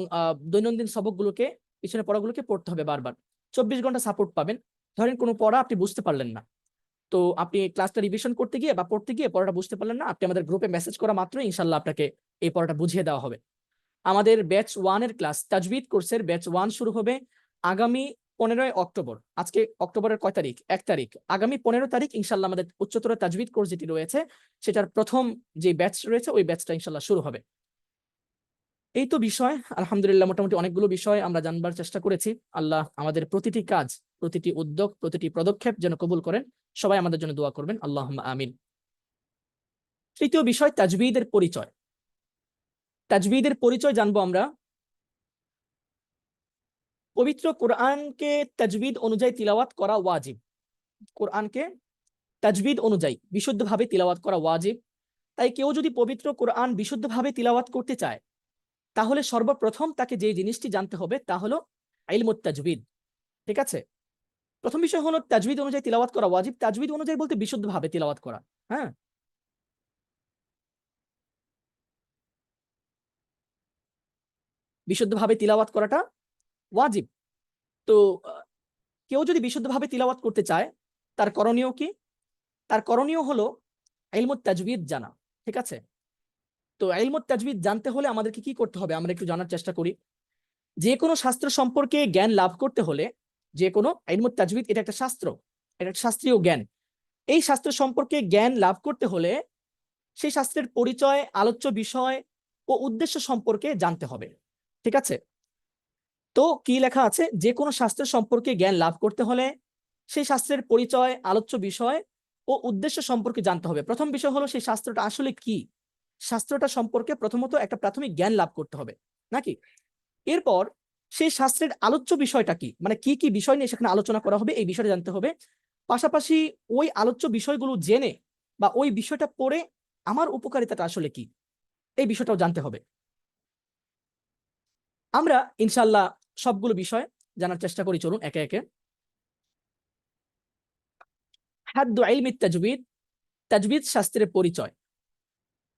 দৈনন্দিন সবকগুলোকে, পিছনে পড়াগুলোকে পড়তে হবে বারবার। 24 ঘন্টা সাপোর্ট পাবেন। ধরেন কোনো পড়া আপনি বুঝতে পারলেন না, তো আপনি ক্লাসটা রিভিশন করতে গিয়ে বা পড়তে গিয়ে পড়াটা বুঝতে পারলেন না, আপনি আমাদের গ্রুপে মেসেজ করা মাত্রই ইনশাল্লাহ আপনাকে এই পড়াটা বুঝিয়ে দেওয়া হবে। আমাদের ব্যাচ 1 এর ক্লাস, তাজবিদ কোর্সের ব্যাচ 1 শুরু হবে আগামী 15ই অক্টোবর। আজকে অক্টোবরের কয় তারিখ? 1 তারিখ। আগামী 15 তারিখ ইনশাল্লাহ আমাদের উচ্চতর তাজবিদ কোর্স যেটি রয়েছে, সেটার প্রথম যে ব্যাচ রয়েছে ওই ব্যাচটা ইনশাল্লাহ শুরু হবে। এই তো বিষয়, আলহামদুলিল্লাহ মোটামুটি অনেকগুলো বিষয় আমরা জানবার চেষ্টা করেছি। আল্লাহ আমাদের প্রতিটি কাজ, প্রতিটি উদ্যোগ, প্রতিটি পদক্ষেপ যেন কবুল করেন। সবাই আমাদের জন্য দোয়া করবেন, আল্লাহুম্মা আমিন। তৃতীয় বিষয়, তাজবিদের পরিচয়। তাজবিদের পরিচয় জানবো আমরা। পবিত্র কোরআনকে তাজবিদ অনুযায়ী তিলাওয়াত করা ওয়াজিব। কোরআনকে তাজবিদ অনুযায়ী বিশুদ্ধভাবে তিলাওয়াত করা ওয়াজিব। তাই কেউ যদি পবিত্র কোরআন বিশুদ্ধভাবে তিলাওয়াত করতে চায়, তাহলে সর্বপ্রথম তাকে যে জিনিসটি জানতে হবে তা হলো ইলমুত তাজবিদ, ঠিক আছে? প্রথম বিষয় হলো তাজবিদ অনুযায়ী তিলাওয়াত করা ওয়াজিব। তাজবিদ অনুযায়ী বলতে বিশুদ্ধভাবে তিলাওয়াত করা, হ্যাঁ, বিশুদ্ধভাবে তিলাওয়াত করাটা ওয়াজিব। তো আহ, কেউ যদি বিশুদ্ধভাবে তিলাওয়াত করতে চায়, তার করণীয় কি? তার করণীয় হলো ইলমুত তাজবিদ জানা, ঠিক আছে? তো ইলমুত তাজবিদ জানতে হলে আমাদেরকে কি করতে হবে আমরা একটু জানার চেষ্টা করি। যে কোনো শাস্ত্র সম্পর্কে জ্ঞান লাভ করতে হলে, যে কোনো, ইলমুত তাজবিদ এটা একটা শাস্ত্র, এটা একটা শাস্ত্রীয় জ্ঞান। এই শাস্ত্র সম্পর্কে জ্ঞান লাভ করতে হলে সেই শাস্ত্রের পরিচয়, আলোচ্য বিষয় ও উদ্দেশ্য সম্পর্কে জানতে হবে, ঠিক আছে? তো কি লেখা আছে? যে কোনো শাস্ত্র সম্পর্কে জ্ঞান লাভ করতে হলে সেই শাস্ত্রের পরিচয়, আলোচ্য বিষয় ও উদ্দেশ্য সম্পর্কে জানতে হবে। প্রথম বিষয় হলো সেই শাস্ত্রটা আসলে কি, শাস্ত্রটা সম্পর্কে প্রথমত একটা প্রাথমিক জ্ঞান লাভ করতে হবে, নাকি? এরপর সেই শাস্ত্রের আলোচ্য বিষয়টা কি, মানে কি কি বিষয় নিয়ে সেখানে আলোচনা করা হবে, এই বিষয়টা জানতে হবে। পাশাপাশি ওই আলোচ্য বিষয়গুলো জেনে বা ওই বিষয়টা পড়ে আমার উপকারিতাটা আসলে কি, এই বিষয়টাও জানতে হবে। আমরা ইনশাল্লাহ সবগুলো বিষয় জানার চেষ্টা করি, চলুন একে একে। হাদ্দু ইলমি তাজবিদ, তাজবিদ শাস্ত্রের পরিচয়।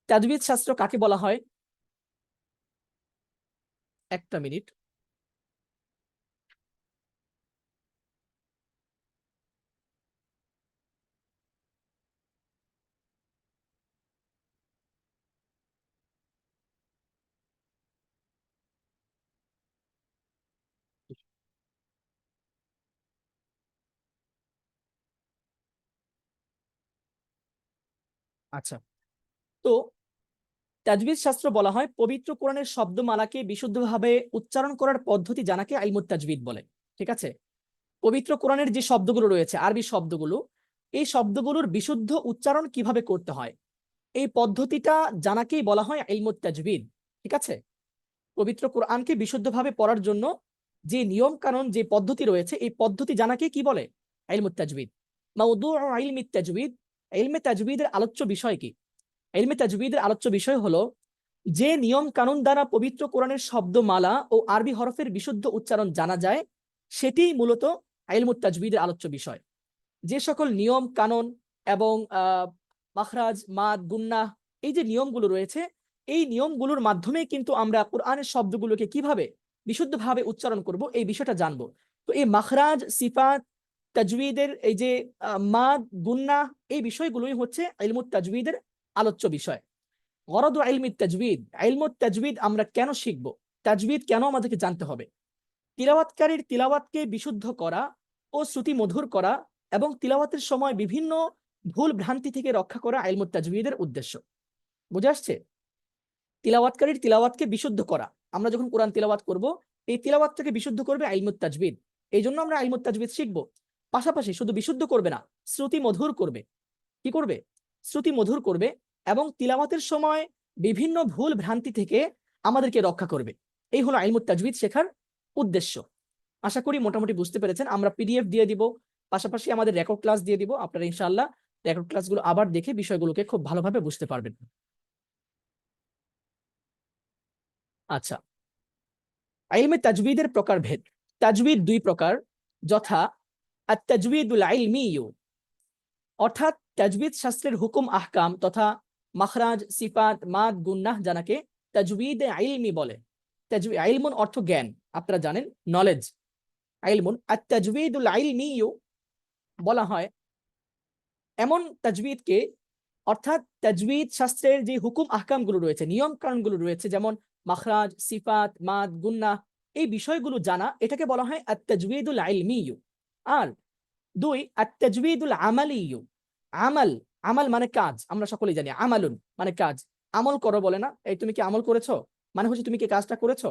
তাজবিদ শাস্ত্র কাকে বলা হয়? একটা মিনিট। আচ্ছা, তো তাজবিদ শাস্ত্র বলা হয় পবিত্র কোরআনের শব্দমালাকে বিশুদ্ধভাবে উচ্চারণ করার পদ্ধতি জানাকে ইলমুত তাজবিদ বলে। ঠিক আছে, পবিত্র কোরআনের যে শব্দগুলো রয়েছে, আরবি শব্দগুলো, এই শব্দগুলোর বিশুদ্ধ উচ্চারণ কিভাবে করতে হয়, এই পদ্ধতিটা জানাকেই বলা হয় ইলমুত তাজবিদ। ঠিক আছে, পবিত্র কোরআনকে বিশুদ্ধভাবে পড়ার জন্য যে নিয়ম কানুন, যে পদ্ধতি রয়েছে, এই পদ্ধতি জানাকে কি বলে? ইলমুত তাজবিদ। মাউদুউ ইলমি তাজবিদ, ইলমে তাজবিদের আলোচ্য বিষয় কি? ইলমে তাজবিদের আলোচ্য বিষয় হলো যে নিয়ম কানুন দ্বারা পবিত্র কোরআনের শব্দমালা ও আরবি হরফের বিশুদ্ধ উচ্চারণ জানা যায়, সেটিই মূলত ইলমুত তাজবিদের আলোচ্য বিষয়। যে সকল নিয়ম কানুন এবং মাখরাজ, মাদ, গুন্নাহ, এই যে নিয়মগুলো রয়েছে, এই নিয়মগুলোর মাধ্যমে কিন্তু আমরা কোরআনের শব্দগুলোকে কিভাবে বিশুদ্ধভাবে উচ্চারণ করব, এই বিষয়টা জানবো। তো এই মাখরাজ, সিফাত, তাজবিদের এই যে মাদ, গুন্নাহ, এই বিষয়গুলোই হচ্ছে ইলমুত তাজবিদের আলোচ্য বিষয়। গরদ ইলমি তাজবিদ, ইলমুত তাজবিদ আমরা কেন শিখব, তাজবিদ কেন আমাদেরকে জানতে হবে? তিলাওয়াতকারীর তিলাওয়াতকে বিশুদ্ধ করা ও শ্রুতি মধুর করা এবং তিলাওয়াতের সময় বিভিন্ন ভুল ভ্রান্তি থেকে রক্ষা করা ইলমুত তাজবিদের উদ্দেশ্য। বুঝে আসছে? তিলাওয়াতকারীর তিলাওয়াতকে বিশুদ্ধ করা, আমরা যখন কোরআন তিলাওয়াত করব, এই তিলাওয়াতটাকে বিশুদ্ধ করবে ইলমুত তাজবিদ। এই জন্য আমরা ইলমুত তাজবিদ শিখবো। পাশাপাশি শুধু বিশুদ্ধ করবে না, শ্রুতি মধুর করবে। কি করবে? শ্রুতি মধুর করবে এবং তিলাওয়াতের সময় বিভিন্ন ভুল ভ্রান্তি থেকে আমাদেরকে রক্ষা করবে। এই হলো ইলমুত তাজবিদ শেখার উদ্দেশ্য। আশা করি মোটামুটি বুঝতে পেরেছেন। আমরা পিডিএফ দিয়ে দিব, পাশাপাশি আমাদের রেকর্ড ক্লাস দিয়ে দিব। আপনারা ইনশাআল্লাহ রেকর্ড ক্লাসগুলো আবার দেখে বিষয়গুলোকে খুব ভালোভাবে বুঝতে পারবেন। আচ্ছা, ইলমে তাজবিদের প্রকারভেদ। তাজবিদ দুই প্রকার, যথা আত-তাজবিদুল ইলমিয়্যু, অর্থাৎ তাজবিদ শাস্ত্রের হুকুম আহকাম তথা মাখরাজ, সিফাত, মাদ, গুন্নাহ জানাকে তাজবিদ ইলমি বলে। তাজবিদ ইলমুন অর্থ জ্ঞান, আপনারা জানেন, নলেজ। ইলমুন আত-তাজবিদুল ইলমিয়্যু বলা হয় এমন তাজবিদকে, অর্থাৎ তাজবিদ শাস্ত্রের যে হুকুম আহকামগুলো রয়েছে, নিয়ম কানুনগুলো রয়েছে, যেমন মাখরাজ, সিফাত, মাদ, গুন্নাহ, এই বিষয়গুলো জানা, এটাকে বলা হয় আত-তাজবিদুল ইলমিয়্যু। আর দুই, আত-তাজবিদুল আমালিয়্যু। আমাল, আমাল মানে কাজ, আমরা সকলেই জানি আমালুন মানে কাজ। আমল করো বলে না, এই তুমি কি আমল করেছো, মানে হচ্ছে তুমি কি কাজটা করেছো।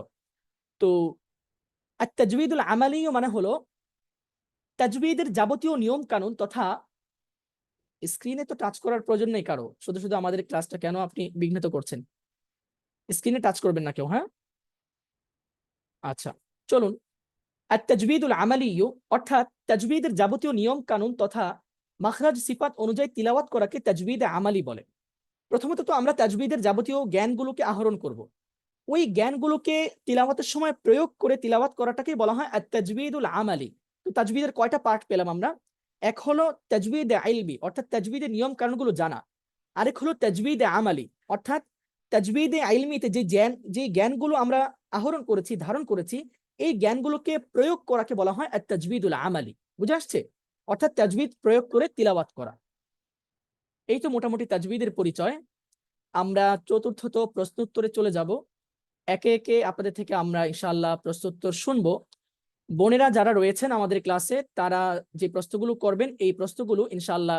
তো আত-তাজবিদুল আমালিয়্যু মানে হলো তাজবিদের যাবতীয় নিয়ম কানুন তথা, স্ক্রিনে তো টাচ করার প্রয়োজন নেই কারো, শুধু শুধু আমাদের ক্লাসটা কেন আপনি বিঘ্নিত করছেন? স্ক্রিনে টাচ করবেন না কেউ, হ্যাঁ? আচ্ছা, চলুন। আত-তাজবিদুল আমালিয়্যু অর্থাৎ তাজবিদের যাবতীয় নিয়ম কানুন তথা মাখরাজ, সিফাত অনুযায়ী তিলাওয়াত করাকে তাজবিদ আমালি বলে। প্রথমত তো আমরা তাজবিদের যাবতীয় জ্ঞানগুলোকে আহরণ করব, ওই জ্ঞানগুলোকে তিলাওয়াতের সময় প্রয়োগ করে তিলাওয়াত করাটাকে বলা হয় আত-তাজবিদুল আমালি। তো তাজবিদের কয়টা পার্ট পেলাম আমরা? এক হলো তাজবিদ ইলমি, অর্থাৎ তাজবিদের নিয়ম কানুনগুলো জানা। আরেক হলো তাজবিদ আমালি, অর্থাৎ তাজবিদে ইলমিতে যে জ্ঞানগুলো আমরা আহরণ করেছি, ধারণ করেছি, এই জ্ঞানগুলোকে প্রয়োগ করাকে বলা হয় আত-তাজবিদুল আমালি। বুঝে আসছে? অর্থাৎ তাজবিদ প্রয়োগ করে তিলাওয়াত করা। এই তো মোটামুটি তাজবিদের পরিচয়। আমরা চতুর্থত প্রশ্নোত্তরে চলে যাব। একে একে আপনাদের থেকে আমরা ইনশাআল্লাহ প্রশ্নোত্তর শুনবো। বোনেরা যারা রয়েছেন আমাদের ক্লাসে, তারা যে প্রশ্নগুলো করবেন, এই প্রশ্নগুলো ইনশাআল্লাহ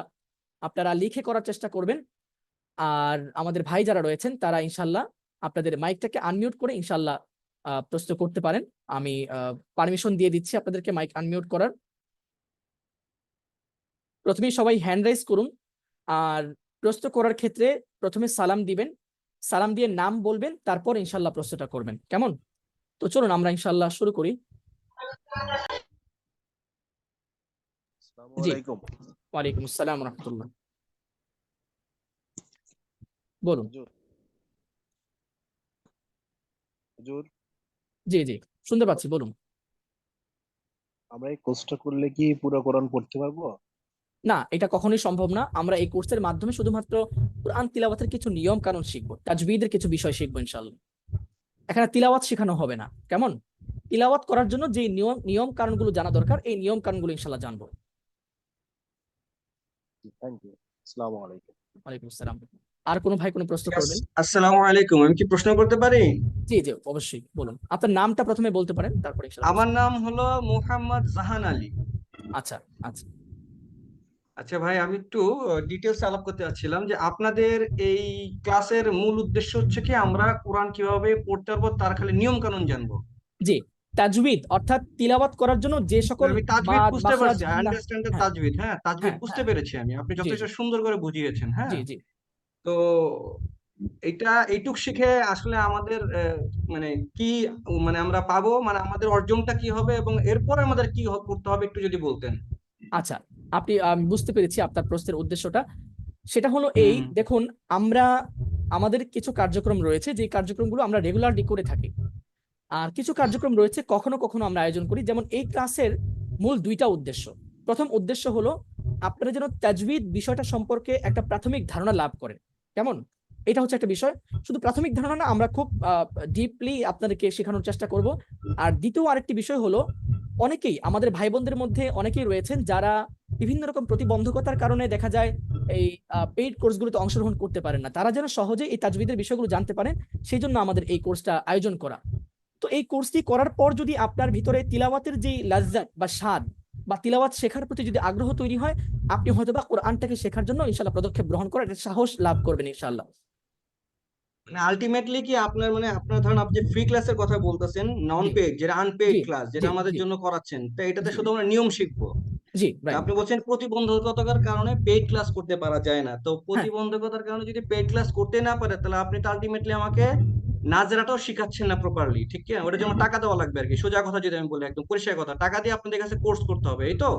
আপনারা লিখে করার চেষ্টা করবেন। আর আমাদের ভাই যারা রয়েছেন, তারা ইনশাআল্লাহ আপনাদের মাইকটাকে আনমিউট করে ইনশাআল্লাহ প্রশ্ন করতে পারেন। আমি পারমিশন দিয়ে দিচ্ছি আপনাদেরকে মাইক আনমিউট করার। প্রথমেই সবাই হ্যান্ড রাইজ করুন। আর প্রশ্ন করার ক্ষেত্রে প্রথমে সালাম দিবেন, সালাম দিয়ে নাম বলবেন, তারপর ইনশাআল্লাহ প্রশ্নটা করবেন, কেমন? তো চলুন আমরা ইনশাআল্লাহ শুরু করি। আসসালামু জি, আলাইকুম। ওয়ালাইকুম আসসালাম রাহমাতুল্লাহ। বলুন। হুজুর হুজুর জি জি, শুনতে পাচ্ছি, বলুন। আমরা এই কোর্সটা করলে কি পুরো কোরআন পড়তে পারবো? না, এটা কখনোই সম্ভব না। আমরা এই কোর্সের মাধ্যমে শুধুমাত্র কোরআন তিলাওয়াতের কিছু নিয়ম কানুন শিখবো, তাজবিদের কিছু বিষয় শিখবো ইনশাল্লাহ। এখানে তিলাওয়াত শেখানো হবে না। কেমন? তিলাওয়াত করার জন্য যে নিয়ম নিয়ম কানুনগুলো জানা দরকার, এই নিয়ম কানুনগুলো ইনশাল্লাহ জানবো। Thank you. আসসালামু আলাইকুম। ওয়ালাইকুম আসসালাম। আর কোনো ভাই কোনো প্রশ্ন করবেন? আসসালামু আলাইকুম, আমি কি প্রশ্ন করতে পারি? জি জি, অবশ্যই বলুন। আপনার নামটা প্রথমে বলতে পারেন, তারপরে ইনশাল্লাহ আমার প্রশ্ন। নাম হলো মোহাম্মদ জাহান আলী। আচ্ছা আচ্ছা। আচ্ছা ভাই, আমি একটু ডিটেলস আলাপ করতে চাচ্ছিলাম যে আপনাদের এই ক্লাসের মূল উদ্দেশ্য হচ্ছে কি আমরা কোরআন কিভাবে পড়তে পারবো তার খালি নিয়ম কানুন জানবো। জি, তাজবিদ অর্থাৎ তিলাওয়াত করার জন্য যে সকল আমি তাজবিদ মাদ বুঝতে মাখরাজ পারছি, আই গুন্নাহ। আন্ডারস্ট্যান্ড হ্যাঁ তাজবিদ, হ্যাঁ তাজবিদ হ্যাঁ বুঝতে হ্যাঁ। পেরেছি আমি, আপনি জি যথেষ্ট জি সুন্দর করে বুঝিয়েছেন। হ্যাঁ, জি জি। তো এটা এইটুক শিখে আসলে আমাদের মানে কি মানে আমরা পাবো, মানে আমাদের অর্জনটা কি হবে এবং এরপর আমাদের কি করতে হবে একটু যদি বলতেন। আচ্ছা, আপনি আমি বুঝতে পেরেছি আপনার প্রশ্নের উদ্দেশ্যটা। সেটা হলো এই, হুম। দেখুন, আমরা আমাদের কিছু কার্যক্রম রয়েছে যে কার্যক্রমগুলো আমরা রেগুলারলি করে থাকি। আর কিছু কার্যক্রম রয়েছে কখনো কখনো আমরা আয়োজন করি। যেমন এই ক্লাসের মূল দুইটা উদ্দেশ্য। প্রথম উদ্দেশ্য হলো আপনারা যেন তাজবিদ বিষয়টা সম্পর্কে একটা প্রাথমিক ধারণা লাভ করেন। কেমন? এটা হচ্ছে একটা বিষয়। শুধু প্রাথমিক ধারণা না, আমরা খুব ডিপলি আপনাদেরকে শেখানোর চেষ্টা করব। আর দ্বিতীয় আরেকটি বিষয় হলো, অনেকেই আমাদের ভাই বোনদের মধ্যে অনেকেই রয়েছেন যারা বিভিন্ন রকম প্রতিবন্ধকতার কারণে দেখা যায় এই পেইড কোর্সগুলোতে অংশগ্রহণ করতে পারেন না। তারা যেন সহজে এই তাজবিদের বিষয়গুলো জানতে পারেন, সেই জন্য আমাদের এই কোর্সটা আয়োজন করা। তো এই কোর্সটি করার পর যদি আপনার ভিতরে তিলাওয়াতের যে লাজ্জাত বা স্বাদ বা তিলাওয়াত শেখার প্রতি যদি আগ্রহ তৈরি হয়, আপনি হয়তোবা কোরআনটাকে শেখার জন্য ইনশাল্লাহ পদক্ষেপ গ্রহণ করার একটা সাহস লাভ করবেন ইনশাল্লাহ। মানে আলটিমেটলি কি আপনার মানে আপনার ধরেন আপনি ফ্রি ক্লাসের কথা বলতেছেন, নন জি পেইড যেটা আনপেইড জি ক্লাস যেটা জি আমাদের জি জন্য করাচ্ছেন, তো এটাতে জি শুধু আমরা নিয়ম শিখবো। জি, তা রাইট। আপনি বলছেন প্রতিবন্ধকতার কারণে পেইড ক্লাস করতে পারা যায় না, তো হ্যাঁ, প্রতিবন্ধকতার কারণে যদি পেইড ক্লাস করতে না পারে তাহলে আপনি তো আলটিমেটলি আমাকে নাজরাটাও শিখাচ্ছেন না প্রপারলি, ঠিক কি না? ওটার জন্য টাকা দেওয়া লাগবে আর কি, সোজা কথা যদি আমি বলি, একদম পরিষ্কার কথা, টাকা দিয়ে আপনাদের কাছে কোর্স করতে হবে, এই তো?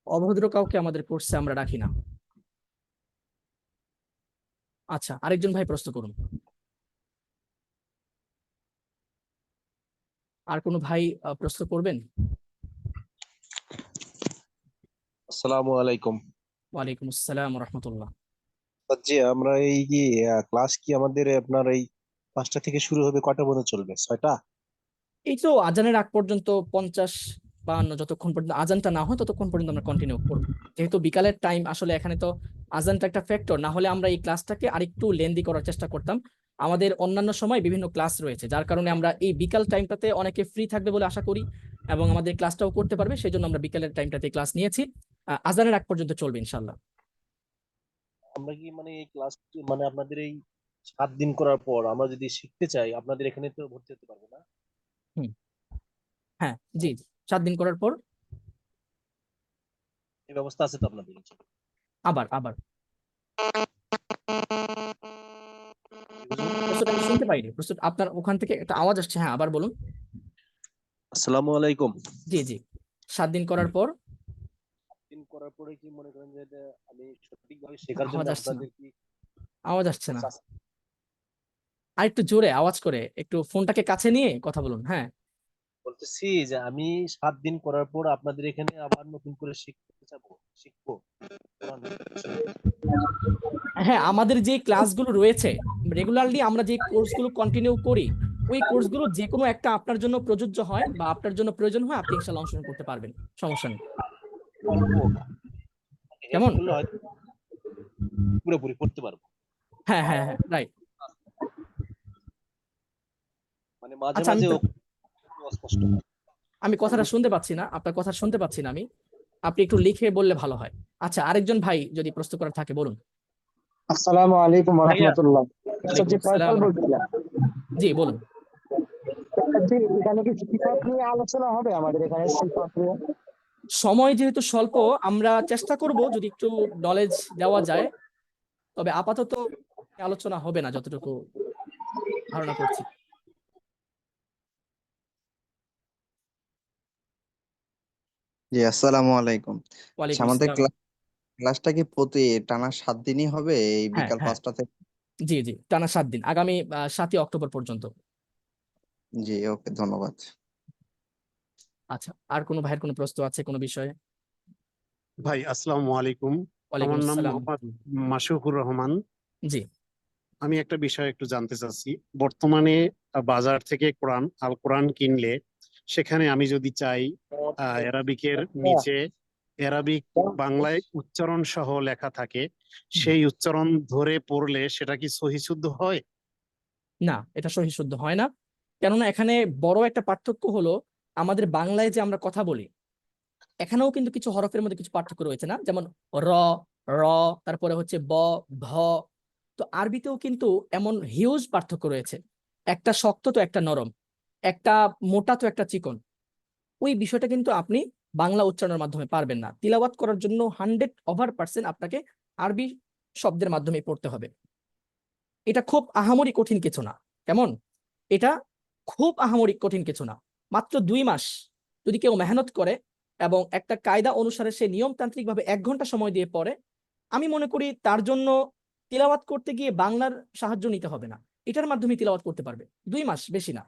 অভদ্র কাউকে আমাদের কোর্সে আমরা রাখি না। আচ্ছা, আরেকজন ভাই প্রশ্ন করুন। আর কোনো ভাই প্রশ্ন করবেন? আসসালামু আলাইকুম। ওয়ালাইকুম আসসালাম রহমতুল্লাহ। জি, আমরা এই কি ক্লাস কি আমাদের আপনার এই 5টা থেকে শুরু হবে, কটা পর্যন্ত চলবে? 6টা? এই তো আজানের আগ পর্যন্ত 50-52, যতক্ষণ পর্যন্ত আজানটা না হয় ততক্ষণ পর্যন্ত আমরা কন্টিনিউ করব। যেহেতু বিকালের টাইম, আসলে এখানে তো আজানটা একটা ফ্যাক্টর, না হলে আমরা এই ক্লাসটাকে আরেকটু লেন্দি করার চেষ্টা করতাম। আমাদের অন্যান্য সময় বিভিন্ন ক্লাস রয়েছে, যার কারণে আমরা এই বিকাল টাইমটাতে অনেকে ফ্রি থাকবে বলে আশা করি এবং আমাদের ক্লাসটাও করতে পারবে, সেই জন্য আমরা বিকালের টাইমটাতে ক্লাস নিয়েছি। আজানের আগ পর্যন্ত চলবে ইনশাল্লাহ। আমরা কি মানে এই ক্লাস মানে আপনাদের এই 7 দিন করার পর আমরা যদি শিখতে চাই আপনাদের এখানে তো ভর্তি হতে পারবো না? হুম। হ্যাঁ, জি জি। 7 দিন করার পর এই ব্যবস্থা আছে তো আপনাদের কাছে? আবার আবার হুজুর, প্রশ্নটা আমি শুনতে পাইনি। প্রশ্ন আপনার ওখান থেকে একটা আওয়াজ আসছে, হ্যাঁ আবার বলুন। আসসালামু আলাইকুম। জি জি, 7 দিন করার পর। দিন করার পরে কি মনে করেন যে এটা আমি সঠিকভাবে শেখার জন্য আওয়াজ আসছে না, আপনাদের কি আওয়াজ আসছে না। কোর্স আছে? আর একটু জোরে আওয়াজ করে, একটু ফোনটাকে কাছে নিয়ে কথা বলুন। হ্যাঁ বলতেছি যে আমি 7 দিন করার পর আপনাদের এখানে আবার নতুন করে শিখতে যাবো, শিখবো কোরআন বিষয়ে। হ্যাঁ, আমাদের যে ক্লাসগুলো রয়েছে রেগুলারলি, আমরা যে কোর্সগুলো কন্টিনিউ করি, ওই কোর্সগুলো যে কোনো একটা আপনার জন্য প্রযোজ্য হয় বা আপনার জন্য প্রয়োজন হয়, আপনি ইনশাল্লাহ অংশগ্রহণ করতে পারবেন, সমস্যা নেই। হেল্প কেমন? করলে হয়তো পুরোপুরি করতে পারবো। হ্যাঁ হ্যাঁ হ্যাঁ, রাইট। মানে মাঝে আচ্ছা, মাঝে অস্পষ্ট হয়। আমি কথাটা শুনতে পাচ্ছি না, আপনার কথা শুনতে পাচ্ছি না আমি। আপনি একটু লিখে বললে ভালো হয়। আচ্ছা, আরেকজন ভাই যদি প্রশ্ন করার থাকে বলুন। আসসালামু আলাইকুম ভাইয়া, রহমতুল্লাহ। ওয়ালাইকুম জি, আসসালাম ফয়সাল রহমতুল্লাহ। বলছিলাম। জি বলুন। জি, এখানে কি সিফাত নিয়ে আলোচনা হবে আমাদের এখানে, সিফাত নিয়ে? সময় যেহেতু স্বল্প, আমরা চেষ্টা করব যদি একটু নলেজ দেওয়া যায়, তবে আপাতত আলোচনা হবে না যতটুকু ধারণা করছি। জি, আসসালামু আলাইকুম। আচ্ছা, ওয়ালাইকুম আমাদের আসসালাম। ক্লাসটা কি প্রতি টানা 7 দিনই হবে এই হ্যাঁ বিকাল হ্যাঁ 5টা থেকে? জি জি, টানা 7 দিন, আগামী 7ই অক্টোবর পর্যন্ত। জি, ওকে, ধন্যবাদ। আচ্ছা, আর কোনো ভাইয়ের কোনো প্রশ্ন আছে কোনো বিষয়ে? ভাই আসসালামু আলাইকুম। ওয়ালাইকুম আমার নাম আসসালাম। মোহাম্মদ মাশরুকুর রহমান। জি আমি একটা বিষয় একটু জানতে চাচ্ছি। বর্তমানে বাজার থেকে আল কোরআন কিনলে সেখানে আমি যদি চাই অ্যারাবিকের নিচে অ্যারাবিক বাংলায় উচ্চারণ সহ লেখা থাকে, সেই উচ্চারণ ধরে পড়লে সেটা কি সহিহ শুদ্ধ হয়? না, এটা সহিহ শুদ্ধ হয় না। কেননা এখানে বড় একটা পার্থক্য হলো, আমাদের বাংলায় যে আমরা কথা বলি, এখানেও কিন্তু কিছু হরফের মধ্যে কিছু পার্থক্য রয়েছে না, যেমন র, র, তারপরে হচ্ছে ব, ভ। তো আরবিতেও কিন্তু এমন হিউজ পার্থক্য রয়েছে, একটা শক্ত তো একটা নরম, একটা মোটা তো একটা চিকন। ওই বিষয়টা কিন্তু আপনি বাংলা উচ্চারণের মাধ্যমে পারবেন না। তিলাওয়াত করার জন্য 100% আপনাকে আরবি শব্দের মাধ্যমে পড়তে হবে। এটা খুব আহামরি কঠিন কিছু না। কেমন? এটা খুব আহামরি কঠিন কিছু না। মাত্র 2 মাস যদি কেউ মেহনত করে এবং একটা কায়দা অনুসারে সে নিয়মতান্ত্রিক ভাবে 1 ঘন্টা সময় দিয়ে পড়ে, আমি মনে করি তার জন্য তিলাওয়াত করতে গিয়ে বাংলার সাহায্য নিতে হবে না, এটার মাধ্যমে তিলাওয়াত করতে পারবে। 2 মাস, বেশি না।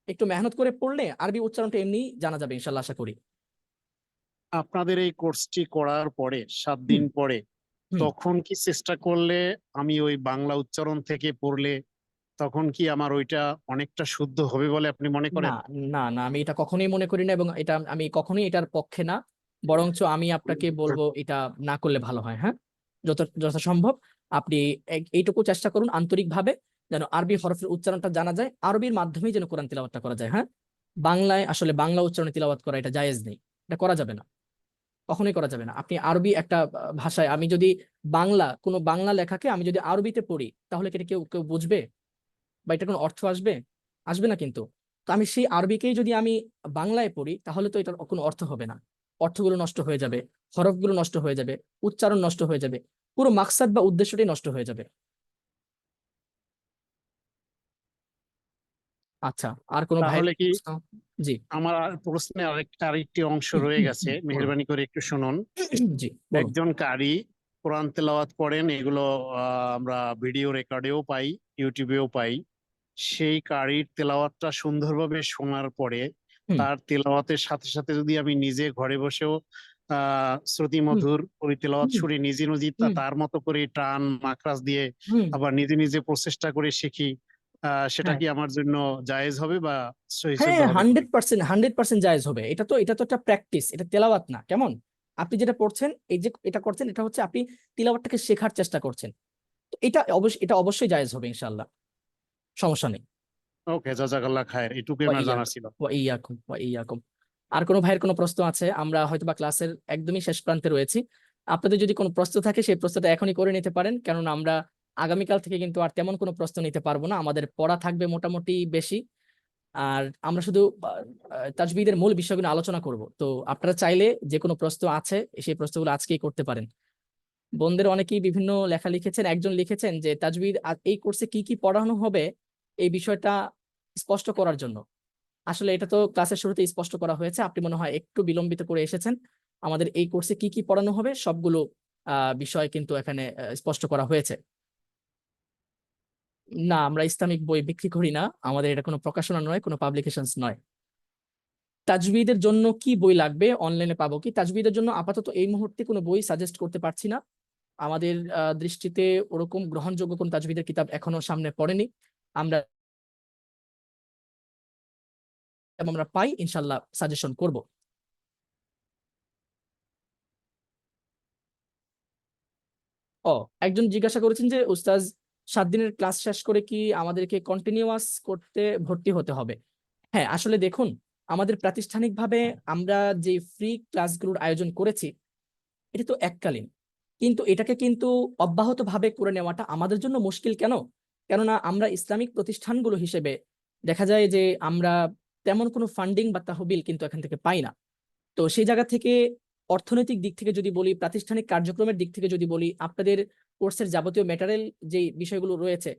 একটু মেহনত করে পড়লে আরবি উচ্চারণটা এমনি জানা যাবে ইনশাল্লাহ, আশা করি। আপনাদের এই কোর্সটি করার পরে 7 হুম, দিন পরে হুম। তখন কি চেষ্টা করলে আমি ওই বাংলা উচ্চারণ থেকে পড়লে তখন কি আমার ওইটা অনেকটা শুদ্ধ হবে বলে আপনি মনে না করেন? না না, আমি এটা কখনোই মনে করি না, এবং এটা আমি কখনোই এটার পক্ষে না। বরঞ্চ আমি আপনাকে বলবো এটা না করলে ভালো হয়। হ্যাঁ, যথাসম্ভব আপনি এইটুকু চেষ্টা করুন আন্তরিকভাবে, যেন আরবি হরফের উচ্চারণটা জানা যায়, আরবির মাধ্যমেই যেন কোরআন তিলাওয়াতটা করা যায়। হ্যাঁ, বাংলায় আসলে বাংলা উচ্চারণে তিলাওয়াত করা এটা জায়েজ নেই, এটা করা যাবে না, কখনোই করা যাবে না। আপনি আরবি একটা ভাষায়, আমি যদি কোনো বাংলা লেখাকে আমি যদি আরবিতে পড়ি, তাহলে কি এটা কেউ কেউ বুঝবে বা এটা কোনো অর্থ আসবে? আসবে না কিন্তু। তো আমি সেই আরবিকেই যদি আমি বাংলায় পড়ি, তাহলে তো এটার কোনো অর্থ হবে না, অর্থগুলো নষ্ট হয়ে যাবে, হরফগুলো নষ্ট হয়ে যাবে, উচ্চারণ নষ্ট হয়ে যাবে, পুরো মাকসাদ বা উদ্দেশ্যটাই নষ্ট হয়ে যাবে। আচ্ছা, আর কোনো ভাইয়ের তাহলে কি প্রশ্ন? জি আমার প্রশ্নের আরেকটি অংশ রয়ে গেছে, বলুন। মেহেরবানি করে একটু শুনুন। জি বলুন। একজন কারি কোরআন তেলাওয়াত করেন, এগুলো আমরা ভিডিও রেকর্ডেও পাই, ইউটিউবেও পাই। সেই কারির তেলাওয়াতটা সুন্দরভাবে শোনার পরে হুম তার তেলাওয়াতের সাথে সাথে যদি আমি নিজে ঘরে বসেও শ্রুতি হুম মধুর ওই তেলাওয়াত হুম শুনে নিজে নিজে হুম তার মতো করে টান মাখরাজ দিয়ে হুম আবার নিজে নিজে প্রচেষ্টা করে শিখি, সেটা হ্যাঁ কি আমার জন্য জায়েজ হবে বা সহিশুদ্ধ হ্যাঁ, হবে কিনা? 100% জায়েজ হবে। এটা তো একটা প্র্যাকটিস, এটা তেলাওয়াত না। কেমন? আপনি যেটা পড়ছেন, এই যে এটা করছেন, এটা হচ্ছে আপনি তিলাওয়াতটাকে শেখার চেষ্টা করছেন। তো এটা অবশ্যই জায়েজ হবে ইনশাআল্লাহ, সমস্যা নেই। ওকে, জাজাকাল্লাহ খায়ের, এটুকুই আমার জানার ছিল। ওয়া ইয়াকুম ওয়া ইয়াকুম। আর কোনো ভাইয়ের কোনো প্রশ্ন আছে? আমরা হয়তোবা ক্লাসের একদমই শেষ প্রান্তে রয়েছি। আপনাদের যদি কোনো প্রশ্ন থাকে, সেই প্রশ্নটা এখনই করে নিতে পারেন, কেননা আমরা আগামীকাল থেকে কিন্তু আর তেমন কোনো প্রশ্ন নিতে পারবো না। আমাদের পড়া থাকবে মোটামুটি বেশি, আর আমরা শুধু তাজবিদের মূল বিষয়গুলো আলোচনা করব। তো আপনারা চাইলে যে কোনো প্রশ্ন আছে, সেই প্রশ্নগুলো আজকেই করতে পারেন। বোনদের অনেকেই বিভিন্ন লেখা লিখেছেন, একজন লিখেছেন যে তাজবিদ এই কোর্সে কি কি পড়ানো হবে এই বিষয়টা স্পষ্ট করার জন্য। আসলে এটা তো ক্লাসের শুরুতে স্পষ্ট করা হয়েছে, আপনি মনে হয় একটু বিলম্বিত করে এসেছেন। আমাদের এই কোর্সে কি কি পড়ানো হবে সবগুলো বিষয় কিন্তু এখানে স্পষ্ট করা হয়েছে। না, আমরা ইসলামিক বই বিক্রি করি না, আমাদের এটা কোনো প্রকাশনা নয়, কোনো পাবলিকেশনস নয়। তাজবিদের জন্য কি বই লাগবে, অনলাইনে পাবো কি? তাজবিদের জন্য আপাতত এই মুহূর্তে কোনো বই সাজেস্ট করতে পারছি না। আমাদের দৃষ্টিতে ওরকম গ্রহণযোগ্য কোন তাজবিদের কিতাব এখনো সামনে পড়েনি। আমরা আমরা পাই ইনশাল্লাহ সাজেশন করব। ও, একজন জিজ্ঞাসা করেছেন যে উস্তাজ, 7 দিনের ক্লাস শেষ করে কি আমাদেরকে কন্টিনিউয়াস করতে ভর্তি হতে হবে? হ্যাঁ, আসলে দেখুন, আমাদের প্রাতিষ্ঠানিকভাবে আমরা যে ফ্রি ক্লাসগুলোর আয়োজন করেছি, এটা তো এককালীন, কিন্তু এটাকে কিন্তু অব্যাহতভাবে করে নেওয়াটা আমাদের জন্য মুশকিল। কেন? কেননা আমরা ইসলামিক প্রতিষ্ঠানগুলো হিসেবে দেখা যায় যে আমরা তেমন কোনো ফান্ডিং বা তহবিল কিন্তু এখান থেকে পাই না। তো সেই জায়গা থেকে অর্থনৈতিক দিক থেকে যদি বলি, প্রাতিষ্ঠানিক কার্যক্রমের দিক থেকে যদি বলি, আপনাদের কোর্সের যাবতীয় ম্যাটেরিয়াল যে বিষয়গুলো রয়েছে,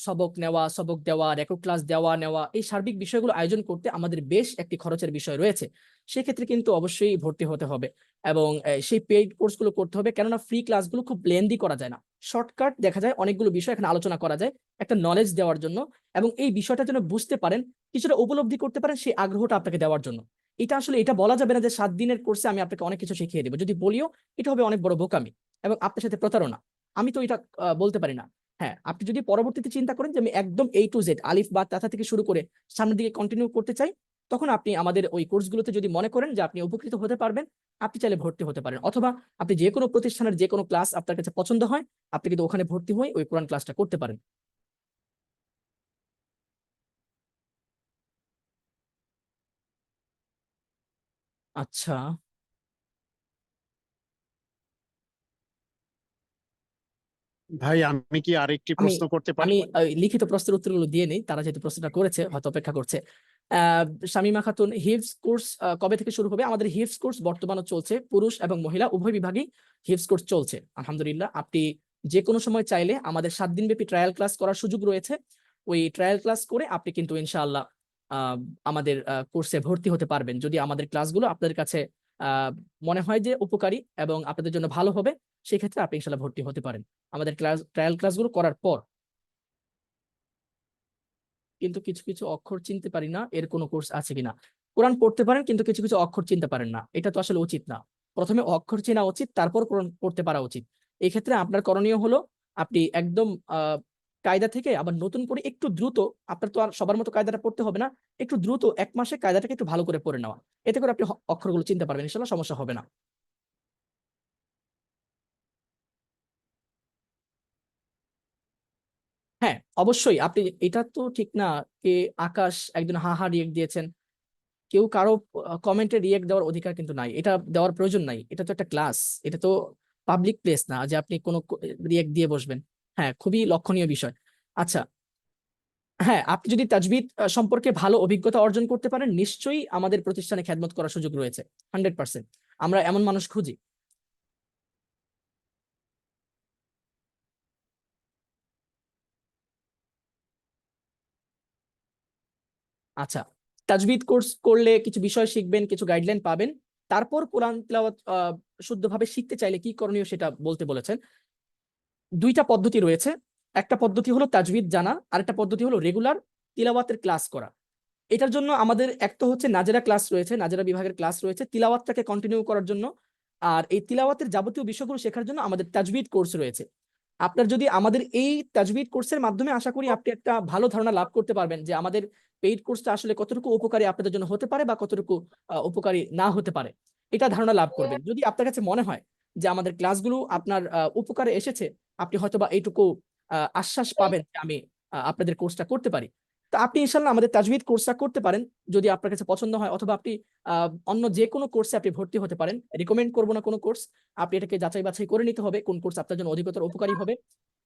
সবক নেওয়া, সবক দেওয়া, রেকর্ড ক্লাস দেওয়া নেওয়া, এই সার্বিক বিষয়গুলো আয়োজন করতে আমাদের বেশ একটি খরচের বিষয় রয়েছে। সেক্ষেত্রে কিন্তু অবশ্যই ভর্তি হতে হবে এবং সেই পেইড কোর্সগুলো করতে হবে, কেননা ফ্রি ক্লাসগুলো খুব লেন্দি করা যায় না। শর্টকাট দেখা যায় অনেকগুলো বিষয় এখানে আলোচনা করা যায় একটা নলেজ দেওয়ার জন্য, এবং এই বিষয়টা যেন বুঝতে পারেন, কিছুটা উপলব্ধি করতে পারেন, সেই আগ্রহটা আপনাকে দেওয়ার জন্য। এটা আসলে এটা বলা যাবে না যে 7 দিনের কোর্সে আমি আপনাকে অনেক কিছু শিখিয়ে দেবো। যদি বলিও, এটা হবে অনেক বড় বোকামি এবং আপনার সাথে প্রতারণা। আমি তো এটা বলতে পারি না। হ্যাঁ, আপনি যদি পরবর্তীতে চিন্তা করেন যে আমি একদম A to Z আলিফ বা তাথা থেকে শুরু করে সামনের দিকে কন্টিনিউ করতে চাই, তখন আপনি আমাদের ওই কোর্সগুলোতে যদি মনে করেন যে আপনি উপকৃত হতে পারবেন, আপনি চাইলে ভর্তি হতে পারেন। অথবা আপনি যে কোনো প্রতিষ্ঠানের যে কোনো ক্লাস আপনার কাছে পছন্দ হয়, আপনি কিন্তু ওখানে ভর্তি হয়ে ওই কোরআন ক্লাসটা করতে পারেন। আচ্ছা, ভাই আমি কি আরেকটি আমি প্রশ্ন করতে পারি? আমি লিখিত প্রশ্নের উত্তরগুলো দিয়ে নেই, তারা যেহেতু প্রশ্নটা করেছে হয়তো অপেক্ষা করছে। শামীমা খাতুন, হিফজ কোর্স কবে থেকে শুরু হবে? আমাদের হিফজ কোর্স বর্তমানে চলছে, পুরুষ এবং মহিলা উভয় বিভাগেই হিফজ কোর্স চলছে আলহামদুলিল্লাহ। আপনি যে কোনো সময় চাইলে আমাদের 7 দিন ব্যাপী ট্রায়াল ক্লাস করার সুযোগ রয়েছে। ওই ট্রায়াল ক্লাস করে আপনি কিন্তু ইনশাআল্লাহ আহ, আমাদের কোর্সে ভর্তি হতে পারবেন, যদি আমাদের ক্লাসগুলো আপনাদের কাছে আহ, মনে হয় যে উপকারী এবং আপনাদের জন্য ভালো হবে, সেক্ষেত্রে আপনি ইনশাআল্লাহ ভর্তি হতে পারেন আমাদের ট্রায়াল ক্লাসগুলো করার পর। কিন্তু কিছু কিছু অক্ষর চিনতে পারি না, এর কোনো কোর্স আছে কিনা? কোরআন পড়তে পারেন কিন্তু কিছু কিছু অক্ষর চিনতে পারেন না, এটা তো আসলে উচিত না। প্রথমে অক্ষর চেনা উচিত, তারপর কোরআন পড়তে পারা উচিত। এই ক্ষেত্রে আপনার করণীয় হলো আপনি একদম কায়দা থেকে আবার নতুন করে একটু দ্রুত, আপনার তো আর সবার মতো কায়দাটা পড়তে হবে না, একটু দ্রুত 1 মাসে কায়দাটাকে একটু ভালো করে পড়ে নেওয়া, এতে করে আপনি অক্ষরগুলো চিনতে পারবেন, ইনশাল্লাহ সমস্যা হবে না। হ্যাঁ, অবশ্যই আপনি, এটা তো ঠিক না কে আকাশ একজন হা হা রিয়েক্ট দিয়েছেন, কেউ কারো কমেন্টে রিয়েক্ট দেওয়ার অধিকার কিন্তু নাই, এটা দেওয়ার প্রয়োজন নাই। এটা তো একটা ক্লাস, এটা তো পাবলিক প্লেস না যে আপনি কোনো রিয়েক্ট দিয়ে বসবেন। হ্যাঁ, খুবই লক্ষণীয় বিষয়। আচ্ছা, হ্যাঁ, আপনি যদি তাজবিদ সম্পর্কে ভালো অভিজ্ঞতা অর্জন করতে পারেন, নিশ্চয়ই আমাদের প্রতিষ্ঠানে খেদমত করার সুযোগ রয়েছে। 100% আমরা এমন মানুষ খুঁজি। আচ্ছা, তাজবিদ কোর্স করলে কিছু বিষয় শিখবেন, কিছু গাইডলাইন পাবেন, তারপর কোরআন তিলাওয়াত শুদ্ধভাবে শিখতে চাইলে কি করণীয় সেটা বলতে বলেছেন। 2টা পদ্ধতি রয়েছে, একটা পদ্ধতি হলো তাজবিদ জানা, আর একটা পদ্ধতি হলো রেগুলার তিলাওয়াতের ক্লাস করা। এটার জন্য আমাদের এক তো হচ্ছে নাজেরা ক্লাস রয়েছে, নাজেরা বিভাগের ক্লাস রয়েছে তিলাওয়াতটাকে কন্টিনিউ করার জন্য, আর এই তিলাওয়াতের যাবতীয় বিষয়গুলো শেখার জন্য আমাদের তাজবিদ কোর্স রয়েছে। আপনার যদি আমাদের এই তাজবিদ কোর্সের মাধ্যমে, আশা করি আপনি একটা ভালো ধারণা লাভ করতে পারবেন যে আমাদের পেইড কোর্সটা আসলে কতটুকু উপকারী আপনাদের জন্য হতে পারে বা কতটুকু উপকারী না হতে পারে, এটা ধারণা লাভ করবেন। যদি আপনার কাছে মনে হয় যে আমাদের ক্লাসগুলো আপনার উপকারে এসেছে, আপনি হয়তোবা এইটুকু আশ্বাস পাবেন যে আমি আপনাদের কোর্সটা করতে পারি, তো আপনি ইনশাল্লাহ আমাদের তাজবিদ কোর্সটা করতে পারেন যদি আপনার কাছে পছন্দ হয়। অথবা আপনি অন্য যে কোনো কোর্সে আপনি ভর্তি হতে পারেন, রিকমেন্ড করবো না কোনো কোর্স, আপনি এটাকে যাচাই বাছাই করে নিতে হবে কোন কোর্স আপনার জন্য অধিকতর উপকারী হবে।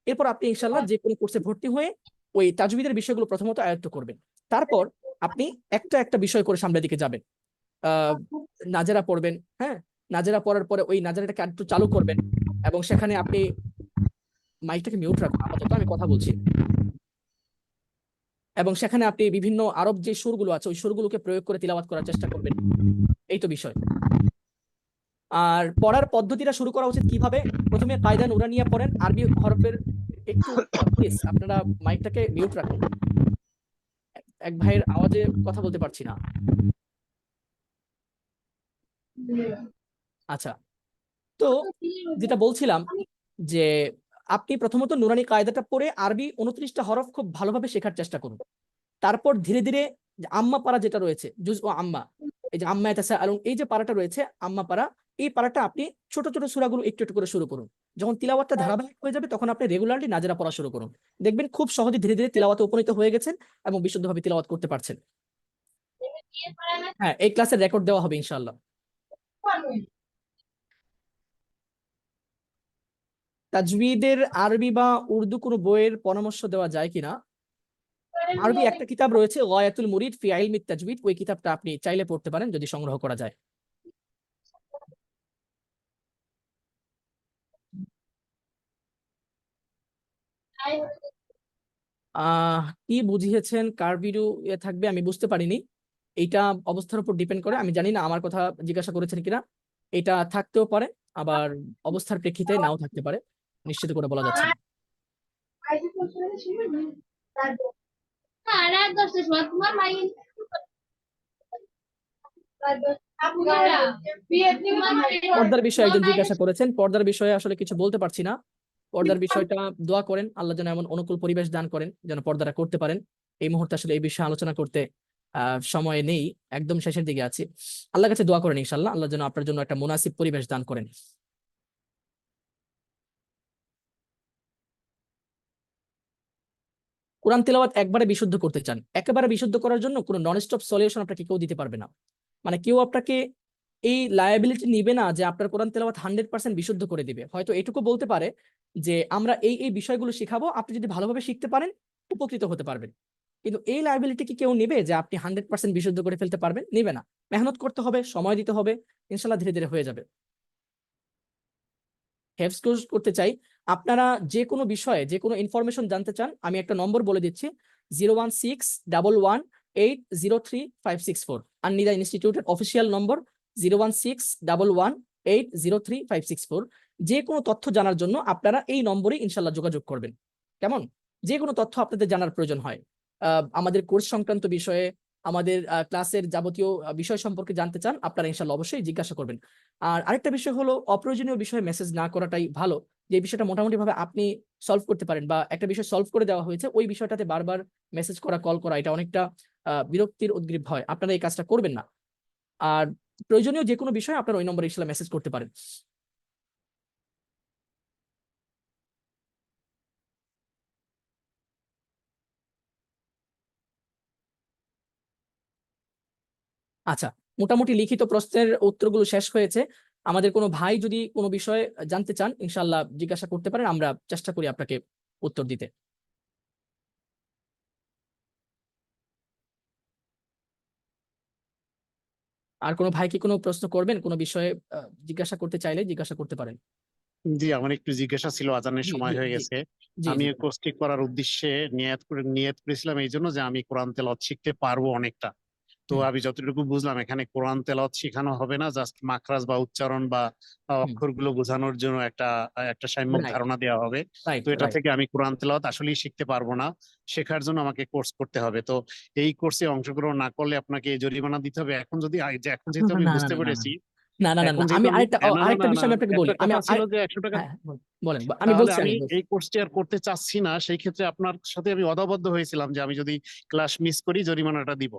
এরপর আপনি ইনশাল্লাহ যে কোনো কোর্সে ভর্তি হয়ে ওই তাজবিদের বিষয়গুলো প্রথমত আয়ত্ত করবেন। তারপর আপনি একটা একটা বিষয় করে সামনের দিকে যাবেন। আহ নাজেরা পড়বেন, হ্যাঁ, নাজেরা পড়ার পরে ওই নাজেরাটাকে একটু চালু করবেন, এবং সেখানে আপনি মাইকটাকে মিউট রাখুন আপাতত, আমি কথা বলছি। এবং সেখানে আপনি বিভিন্ন আরব যে সুরগুলো আছে ওই সুরগুলোকে প্রয়োগ করে তিলাওয়াত করার চেষ্টা করবেন। এই তো বিষয়। আর পড়ার পদ্ধতিটা শুরু করা উচিত কিভাবে? প্রথমে কায়দা নুরানিয়া পড়েন, আরবি হরফের একটু, প্লিজ আপনারা মাইকটাকে মিউট রাখুন, এক ভাইয়ের আওয়াজে কথা বলতে পারছি না। আচ্ছা, তো যেটা বলছিলাম যে আপনি প্রথমত নুরানি কায়দাটা পড়ে আরবি 29টা হরফ খুব ভালোভাবে শেখার চেষ্টা করুন। তারপর ধীরে ধীরে যে আম্মা পারা যেটা রয়েছে, জুজ ও আম্মা, এই যে আম্মা ইয়াতাসাআলুন, এই যে পারাটা রয়েছে আম্মা পারা, এই পারাটা আপনি ছোট ছোট সূরাগুলো একটু একটু করে শুরু করুন। যখন তিলাওয়াতটা ধারাবাহিক হয়ে যাবে তখন আপনি রেগুলারলি নাজেরা পড়া শুরু করুন। দেখবেন খুব সহজে ধীরে ধীরে তিলাওয়াতে উপনীত হয়ে গেছেন এবং বিশুদ্ধভাবে তিলাওয়াত করতে পারছেন। হ্যাঁ, এই ক্লাসের রেকর্ড দেওয়া হবে ইনশাআল্লাহ। তাজউইদের আরবি বা উর্দু কোনো বইয়ের পরামর্শ দেওয়া যায় কিনা? আরবি একটা কিতাব রয়েছে গায়াতুল মুরিদ ফি ইলমিত তাজউইদ, ওই কিতাবটা আপনি চাইলে পড়তে পারেন যদি সংগ্রহ করা যায়। কি বুঝিয়েছেন কার ভিডিও থাকবে আমি বুঝতে পারিনি। এইটা অবস্থার উপর ডিপেন্ড করে, আমি জানি না আমার কথা জিজ্ঞাসা করেছেন কিনা। এটা থাকতেও পারে, আবার অবস্থার প্রেক্ষিতে নাও থাকতে পারে, নিশ্চিত করে বলা যাচ্ছে না। পর্দার বিষয়ে একজন জিজ্ঞাসা করেছেন, পর্দার বিষয়ে আসলে কিছু বলতে পারছি না। পর্দার বিষয়টা দোয়া করেন, আল্লাহ যেন এমন অনুকূল পরিবেশ দান করেন যেন পর্দাটা করতে পারেন। এই মুহূর্তে আসলে এই বিষয়ে আলোচনা করতে সময় নেই, একদম শেষের দিকে আছি। আল্লাহর কাছে দোয়া করেন ইনশাআল্লাহ, আল্লাহ যেন আপনার জন্য একটা মুনাসিব পরিবেশ দান করেন। কোরআন তিলাওয়াত একবারে বিশুদ্ধ করতে চান, একেবারে বিশুদ্ধ করার জন্য কোনো নন স্টপ সলিউশন আপনাকে কেউ দিতে পারবে না। মানে কেউ আপনাকে এই লায়াবিলিটি নিবে না যে আপনার কোরআন তেলাওয়াত 100% বিশুদ্ধ করে দিবে। হয়তো এটুকু বলতে পারে যে আমরা এই এই বিষয়গুলো শিখাবো, আপনি যদি ভালোভাবে শিখতে পারেন উপকৃত হতে পারবেন। কিন্তু এই লায়াবিলিটি কি কেউ নিবে যে আপনি 100% বিশুদ্ধ করে ফেলতে পারবেন? নিবে না। মেহনত করতে হবে, সময় দিতে হবে, ইনশাল্লাহ ধীরে ধীরে হয়ে যাবে। হেফজ কোর্স করতে চাই, আপনারা যে কোনো বিষয়ে যে কোনো ইনফরমেশন জানতে চান, আমি একটা নম্বর বলে দিচ্ছি, 01611803564, আন্নিদা ইনস্টিটিউটের অফিসিয়াল নম্বর 01611803564। যে কোনো তথ্য জানার জন্য আপনারা এই নম্বরে ইনশাল্লাহ যোগাযোগ করবেন। কেমন? যে কোনো তথ্য আপনাদের জানার প্রয়োজন হয়, আমাদের কোর্স সংক্রান্ত বিষয়ে, আমাদের ক্লাসের যাবতীয় বিষয় সম্পর্কে জানতে চান, আপনারা ইনশাল্লাহ অবশ্যই জিজ্ঞাসা করবেন। আর আরেকটা বিষয় হলো, অপ্রয়োজনীয় বিষয়ে মেসেজ না করাটাই ভালো। যে বিষয়টা মোটামুটি ভাবে আপনি সলভ করতে পারেন বা একটা বিষয় সলভ করে দেওয়া হয়েছে, ওই বিষয়টাতে বারবার মেসেজ করা, কল করা, এটা অনেকটা বিরক্তির উদ্গ্রীব হয়। আপনারা এই কাজটা করবেন না। আর প্রয়োজনীয় যে কোনো বিষয়ে আপনারা ওই নম্বরে ইনশাল্লাহ মেসেজ করতে পারেন। আচ্ছা, মোটামুটি লিখিত প্রশ্নের উত্তরগুলো শেষ হয়েছে। আমাদের কোনো ভাই যদি কোনো বিষয়ে জানতে চান, ইনশাল্লাহ জিজ্ঞাসা করতে পারেন, আমরা চেষ্টা করি আপনাকে উত্তর দিতে। আর কোনো ভাই কি কোনো প্রশ্ন করবেন, কোনো বিষয়ে জিজ্ঞাসা করতে চাইলে জিজ্ঞাসা করতে পারেন। জি, আমার একটু জিজ্ঞাসা ছিল, আজানের জি সময় জি হয়ে জি গেছে। জি আমি জি এই কোর্সটি করার উদ্দেশ্যে নিয়ত করেছিলাম এই জন্য যে আমি কোরআন তেলাওয়াত শিখতে পারবো অনেকটা। তো হুম আমি যতটুকু বুঝলাম এখানে কোরআন তেলাওয়াত শেখানো হবে না, জাস্ট মাখরাজ বা উচ্চারণ বা হুম। অক্ষরগুলো বোঝানোর জন্য একটা সাম্যক রাইট ধারণা দেওয়া হবে। রাইট তো এটা রাইট। থেকে আমি কোরআন তেলাওয়াত আসলেই শিখতে পারবো না, শেখার জন্য আমাকে কোর্স করতে হবে। তো এই কোর্সে অংশগ্রহণ না করলে আপনাকে জরিমানা দিতে হবে। এখন যদি এখন যেহেতু আমি না না বুঝতে না না না পেরেছি, না না না এখন না, যেহেতু আমি আমি আরেকটা না না আরেকটা না না বিষয় আমি আপনাকে বলি। একটা কথা ছিল যে 100 টাকা। হ্যাঁ বলেন, আমি তাহলে বলছি আমি আমি বলছি। এই কোর্সটি আর করতে চাচ্ছি না, সেই ক্ষেত্রে আপনার সাথে আমি অদাবদ্ধ হয়েছিলাম যে আমি যদি ক্লাস মিস করি জরিমানাটা দিব।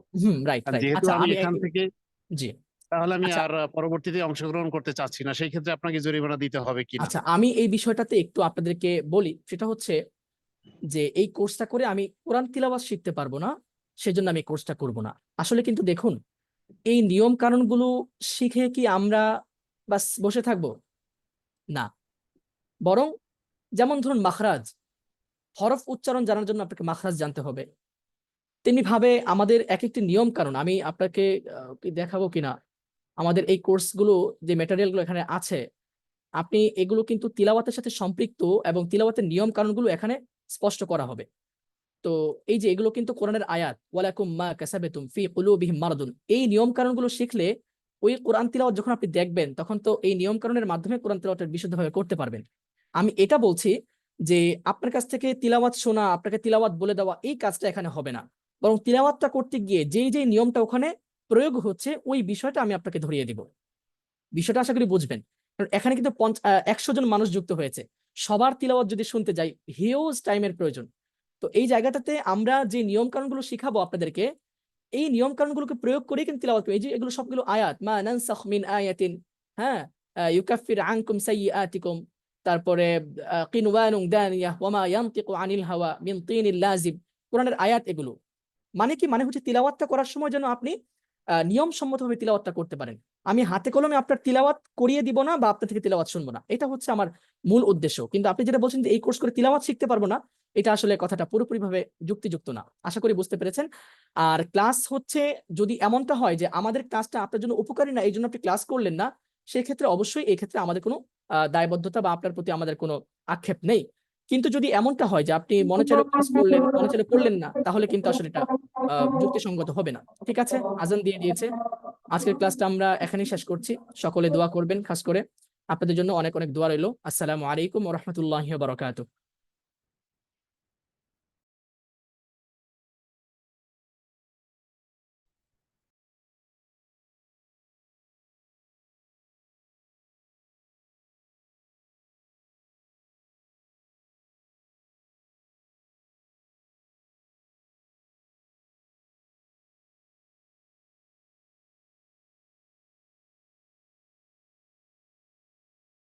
রাইট আর রাইট। যেহেতু আচ্ছা আমি আমি এখান থেকে, জি তাহলে আমি আচ্ছা আর পরবর্তীতে অংশগ্রহণ করতে চাচ্ছি না, সেই ক্ষেত্রে আপনাকে জরিমানা দিতে হবে কিনা? আচ্ছা আমি এই বিষয়টাতে একটু আপনাদেরকে বলি। সেটা হচ্ছে যে এই কোর্সটা করে আমি কোরআন তিলাওয়াত শিখতে পারবো না, সেজন্য আমি কোর্সটা করব না। আসলে কিন্তু দেখুন, এই নিয়ম কানুনগুলো শিখে কি আমরা বাস বসে থাকবো? না। বরং যেমন ধরুন মাখরাজ, হরফ উচ্চারণ জানার জন্য আপনাকে মাখরাজ জানতে হবে। তেমনি ভাবে আমাদের এক একটি নিয়ম কানুন, আমি আপনাকে কি দেখাবো কিনা, আমাদের এই কোর্সগুলো যে ম্যাটেরিয়ালগুলো এখানে আছে, আপনি এগুলো কিন্তু তিলাওয়াতের সাথে সম্পৃক্ত, এবং তিলাওয়াতের নিয়ম কানুনগুলো এখানে স্পষ্ট করা হবে। তো এই যে এগুলো কিন্তু কোরআনের আয়াত, ওয়ালাকুম মা কাসাবাতুম ফি কুলুবিহিম মারাদুন, এই নিয়ম কানুনগুলো শিখলে ওই কোরআন তিলাওয়াত যখন আপনি দেখবেন, তখন তো এই নিয়ম কানুনের মাধ্যমে কোরআন তিলাওয়াতটা বিশুদ্ধভাবে করতে পারবেন। আমি এটা বলছি যে আপনার কাছ থেকে তিলাওয়াত শোনা, আপনাকে তিলাওয়াত বলে দেওয়া, এই কাজটা এখানে হবে না। বরং তিলাওয়াতটা করতে গিয়ে যেই যেই নিয়মটা ওখানে প্রয়োগ হচ্ছে, ওই বিষয়টা আমি আপনাকে ধরিয়ে দিব। বিষয়টা আশা করি বুঝবেন। কারণ এখানে কিন্তু 100 জন মানুষ যুক্ত হয়েছে, সবার তিলাওয়াত যদি শুনতে যাই, হিউজ টাইমের প্রয়োজন। তো এই জায়গাটাতে আমরা যে নিয়ম কানুনগুলো শিখাবো আপনাদেরকে, এই নিয়ম কানুনগুলোকে প্রয়োগ করেই কিন্তু তিলাওয়াত করবে। এই যে এগুলো সবগুলো আয়াত, মা নানসাখ মিন আয়াতিন, হ্যাঁ, ইউকাফির আনকুম সাইয়্যাতিকুম, তারপরে কিনওয়ানুন দানিয়াহ ওয়া মা ইয়ানতিকু আনিল হাওয়া মিন তিনিল লাজিব, কোরআনের আয়াত এগুলো। মানে কি, মানে হচ্ছে তিলাওয়াতটা করার সময় যেন আপনি নিয়ম সম্মতভাবে তিলাওয়াতটা করতে পারেন। আমি হাতে কলমে আপনার তিলাওয়াত করিয়ে দিব না বা আপনার থেকে তিলাওয়াত শুনবো না, এটা হচ্ছে আমার মূল উদ্দেশ্য। কিন্তু আপনি যেটা বলছেন যে এই কোর্স করে তিলাওয়াত শিখতে পারবো না, এটা আসলে কথাটা পুরোপুরিভাবে যুক্তিযুক্ত না। আশা করি বুঝতে পেরেছেন। আর ক্লাস হচ্ছে, যদি এমনটা হয় যে আমাদের ক্লাসটা আপনার জন্য উপকারী না, এই জন্য আপনি ক্লাস করলেন না, সেই ক্ষেত্রে অবশ্যই এই ক্ষেত্রে আমাদের কোনো দায়বদ্ধতা বা আপনার প্রতি আমাদের কোনো আক্ষেপ নেই। কিন্তু যদি এমনটা হয় যে আপনি মনে চাইলে ক্লাস করলেন, মনে চাইলে করলেন না, তাহলে কিন্তু আসলে এটা যুক্তিসঙ্গত হবে না। ঠিক আছে, আজান দিয়ে দিয়েছে। আজকের ক্লাসটা আমরা এখানেই শেষ করছি। সকলে দোয়া করবেন, খাস করে আপনাদের জন্য অনেক অনেক দোয়া রইলো। আসসালামু আলাইকুম ওয়া রাহমাতুল্লাহি ওয়া বারাকাতুহু।